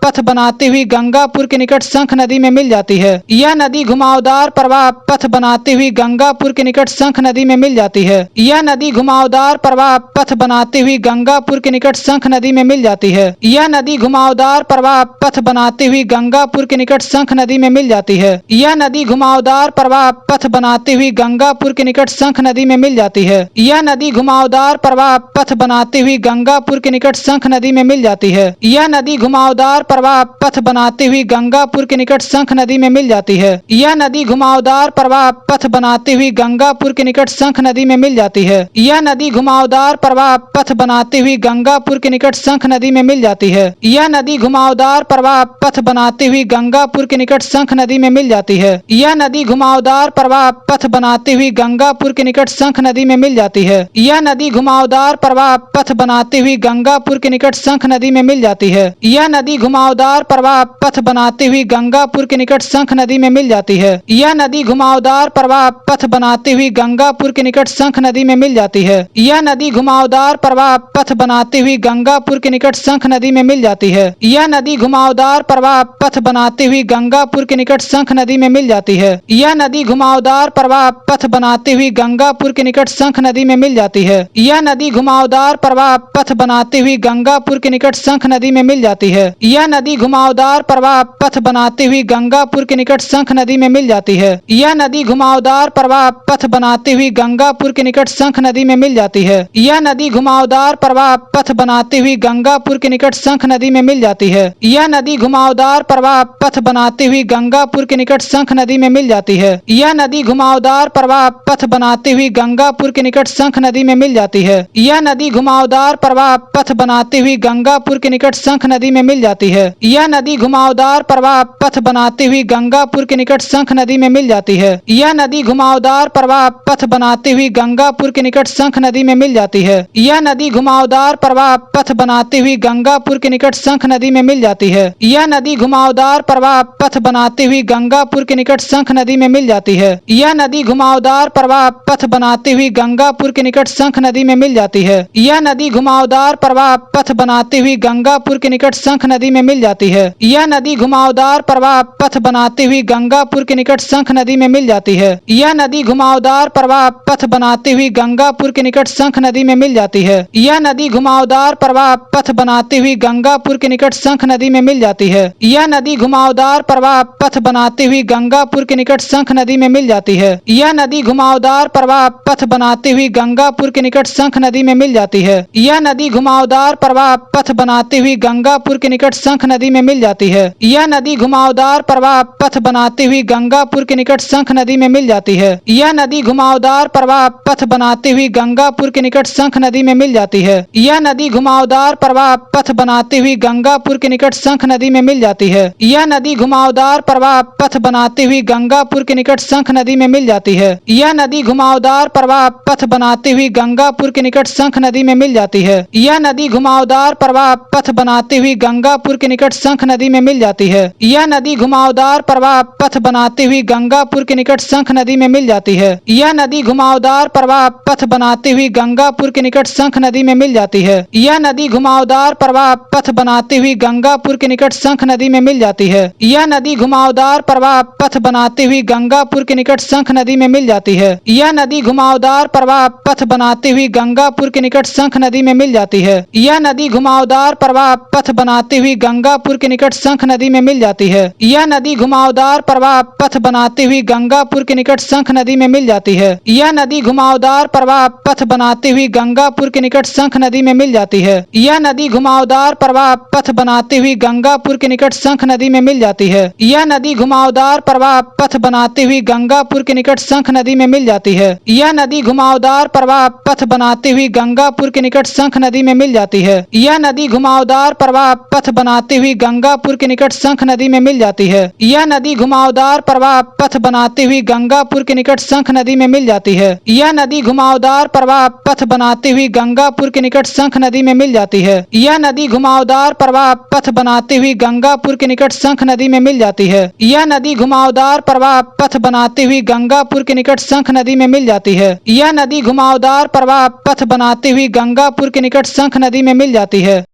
A: पथ बनाती हुई गंगापुर के निकट शंख नदी में मिल जाती है। यह नदी घुमावदार प्रवाह पथ बनाती हुई गंगापुर के निकट शंख नदी में मिल जाती है। यह नदी घुमावदार प्रवाह पथ बनाती हुई गंगापुर के निकट शंख नदी में मिल जाती है। यह नदी घुमावदार प्रवाह पथ बनाती हुई गंगापुर के निकट शंख नदी में मिल जाती है। यह नदी घुमावदार प्रवाह पथ बनाती हुई गंगापुर के निकट शंख नदी में मिल जाती है। यह नदी घुमावदार प्रवाह पथ बनाती हुई गंगापुर के निकट शंख नदी में मिल जाती है। यह नदी घुमावदार प्रवाह पथ बनाती हुई गंगापुर के निकट शंख नदी में मिल जाती है। यह नदी घुमावदार प्रवाह पथ बनाती हुई गंगापुर के निकट शंख नदी में मिल जाती है। यह नदी घुमावदार प्रवाह पथ बनाती हुई गंगापुर के निकट शंख नदी में मिल जाती है। यह नदी घुमावदार प्रवाह पथ बनाती हुई गंगापुर के निकट शंख नदी में मिल जाती है। यह नदी घुमावदार प्रवाह पथ बनाती हुई गंगापुर के निकट शंख नदी में मिल जाती है। यह नदी घुमावदार प्रवाह पथ बनाती हुई गंगापुर के निकट शंख नदी में मिल जाती है। यह नदी घुमावदार प्रवाह पथ बनाती हुई गंगापुर के निकट शंख नदी में मिल जाती है। यह नदी घुमावदार प्रवाह पथ बनाती हुई गंगापुर के निकट शंख नदी में मिल जाती है। यह नदी घुमावदार प्रवाह पथ बनाती हुई गंगापुर के निकट शंख नदी में मिल जाती है। यह नदी घुमावदार प्रवाह पथ बनाती हुई गंगापुर के निकट शंख नदी में मिल जाती है। यह नदी घुमावदार प्रवाह पथ बनाती हुई गंगापुर के निकट शंख नदी में मिल जाती है। यह नदी घुमावदार प्रवाह पथ बनाती हुई गंगापुर के निकट शंख नदी में मिल जाती है। यह नदी घुमावदार प्रवाह पथ बनाती हुई गंगापुर के निकट शंख नदी में मिल जाती है। यह नदी घुमावदार प्रवाह पथ बनाती हुई गंगापुर के निकट शंख नदी में मिल जाती है। यह नदी घुमावदार प्रवाह पथ बनाती हुई गंगापुर के निकट शंख नदी में मिल जाती है। यह नदी घुमावदार प्रवाह पथ बनाती हुई गंगापुर के निकट शंख नदी में मिल जाती है। यह नदी घुमावदार प्रवाह पथ बनाती हुई गंगापुर के निकट शंख नदी में मिल जाती है। यह नदी घुमावदार प्रवाह पथ बनाती हुई गंगापुर के निकट शंख नदी में मिल जाती है। यह नदी घुमावदार प्रवाह पथ बनाती हुई गंगापुर के निकट शंख नदी में मिल जाती है। यह नदी घुमावदार प्रवाह पथ बनाती हुई गंगापुर के निकट शंख नदी में मिल जाती है। यह नदी घुमावदार प्रवाह पथ बनाती हुई गंगापुर के निकट शंख नदी में मिल जाती है। यह नदी घुमावदार प्रवाह पथ बनाती हुई गंगापुर के निकट शंख नदी में मिल जाती है। यह नदी घुमावदार प्रवाह पथ बनाती हुई गंगापुर के निकट शंख नदी में मिल जाती है। यह नदी घुमावदार प्रवाह पथ बनाती हुई गंगापुर के निकट शंख नदी में मिल जाती है। यह नदी घुमावदार प्रवाह पथ बनाती हुई गंगापुर के निकट शंख नदी में मिल जाती है। यह नदी घुमावदार प्रवाह पथ बनाती हुई गंगापुर के निकट शंख नदी में मिल जाती है। यह नदी घुमावदार प्रवाह पथ बनाती हुई गंगापुर के निकट शंख नदी में मिल जाती है। यह नदी घुमावदार प्रवाह पथ बनाती हुई गंगापुर के निकट शंख नदी में मिल जाती है। यह नदी घुमावदार प्रवाह पथ बनाती हुई गंगापुर के निकट शंख नदी में मिल जाती है। यह नदी घुमावदार प्रवाह पथ बनाती हुई गंगापुर के निकट शंख नदी में मिल जाती है। यह नदी घुमावदार प्रवाह पथ बनाती हुई गंगापुर के निकट शंख नदी में मिल जाती है। यह नदी घुमावदार प्रवाह पथ बनाती हुई गंगापुर के निकट शंख नदी में मिल जाती है। यह नदी घुमावदार प्रवाह पथ बनाती हुई गंगापुर के निकट शंख नदी में मिल जाती है। यह नदी घुमावदार प्रवाह पथ बनाती हुई गंगापुर के निकट शंख नदी में मिल जाती है। यह नदी घुमावदार प्रवाह पथ बनाती हुई गंगापुर के निकट शंख नदी में मिल जाती है। यह नदी घुमावदार प्रवाह पथ बनाती हुई गंगापुर के निकट शंख नदी में मिल जाती है। यह नदी घुमावदार प्रवाह पथ बनाती हुई गंगापुर के निकट शंख नदी में मिल जाती है। यह नदी घुमावदार प्रवाह पथ बनाती हुई गंगापुर के निकट शंख नदी में मिल जाती है। यह नदी घुमावदार प्रवाह पथ बनाती हुई गंगापुर के निकट शंख नदी में मिल जाती है। यह नदी घुमावदार प्रवाह पथ बनाती हुई गंगापुर के निकट शंख नदी में मिल जाती है। यह नदी घुमावदार प्रवाह पथ बनाती हुई गंगापुर के निकट शंख नदी में मिल जाती है। यह नदी घुमावदार प्रवाह पथ बनाती हुई गंगापुर के निकट शंख नदी में मिल जाती है। यह नदी घुमावदार प्रवाह पथ बनाती हुई गंगापुर के निकट शंख नदी में मिल जाती है। यह नदी घुमावदार प्रवाह पथ बनाती हुई गंगापुर के निकट शंख नदी में मिल जाती है। यह नदी घुमावदार प्रवाह पथ बनाती हुई गंगापुर के निकट शंख नदी में मिल जाती है। यह नदी घुमावदार प्रवाह पथ बनाती हुई गंगापुर के निकट शंख नदी में मिल जाती है। यह नदी घुमावदार प्रवाह पथ बनाती हुई गंगापुर के निकट शंख नदी में मिल जाती है। यह नदी घुमावदार प्रवाह पथ बनाती हुई गंगापुर के निकट शंख नदी में मिल जाती है। यह नदी घुमावदार प्रवाह पथ बनाती हुई गंगापुर के निकट शंख नदी में मिल जाती है। यह नदी घुमावदार प्रवाह पथ बनाती हुई गंगापुर के निकट शंख नदी में मिल जाती है। यह नदी घुमावदार प्रवाह पथ बनाती हुई गंगापुर के निकट शंख नदी में मिल जाती है।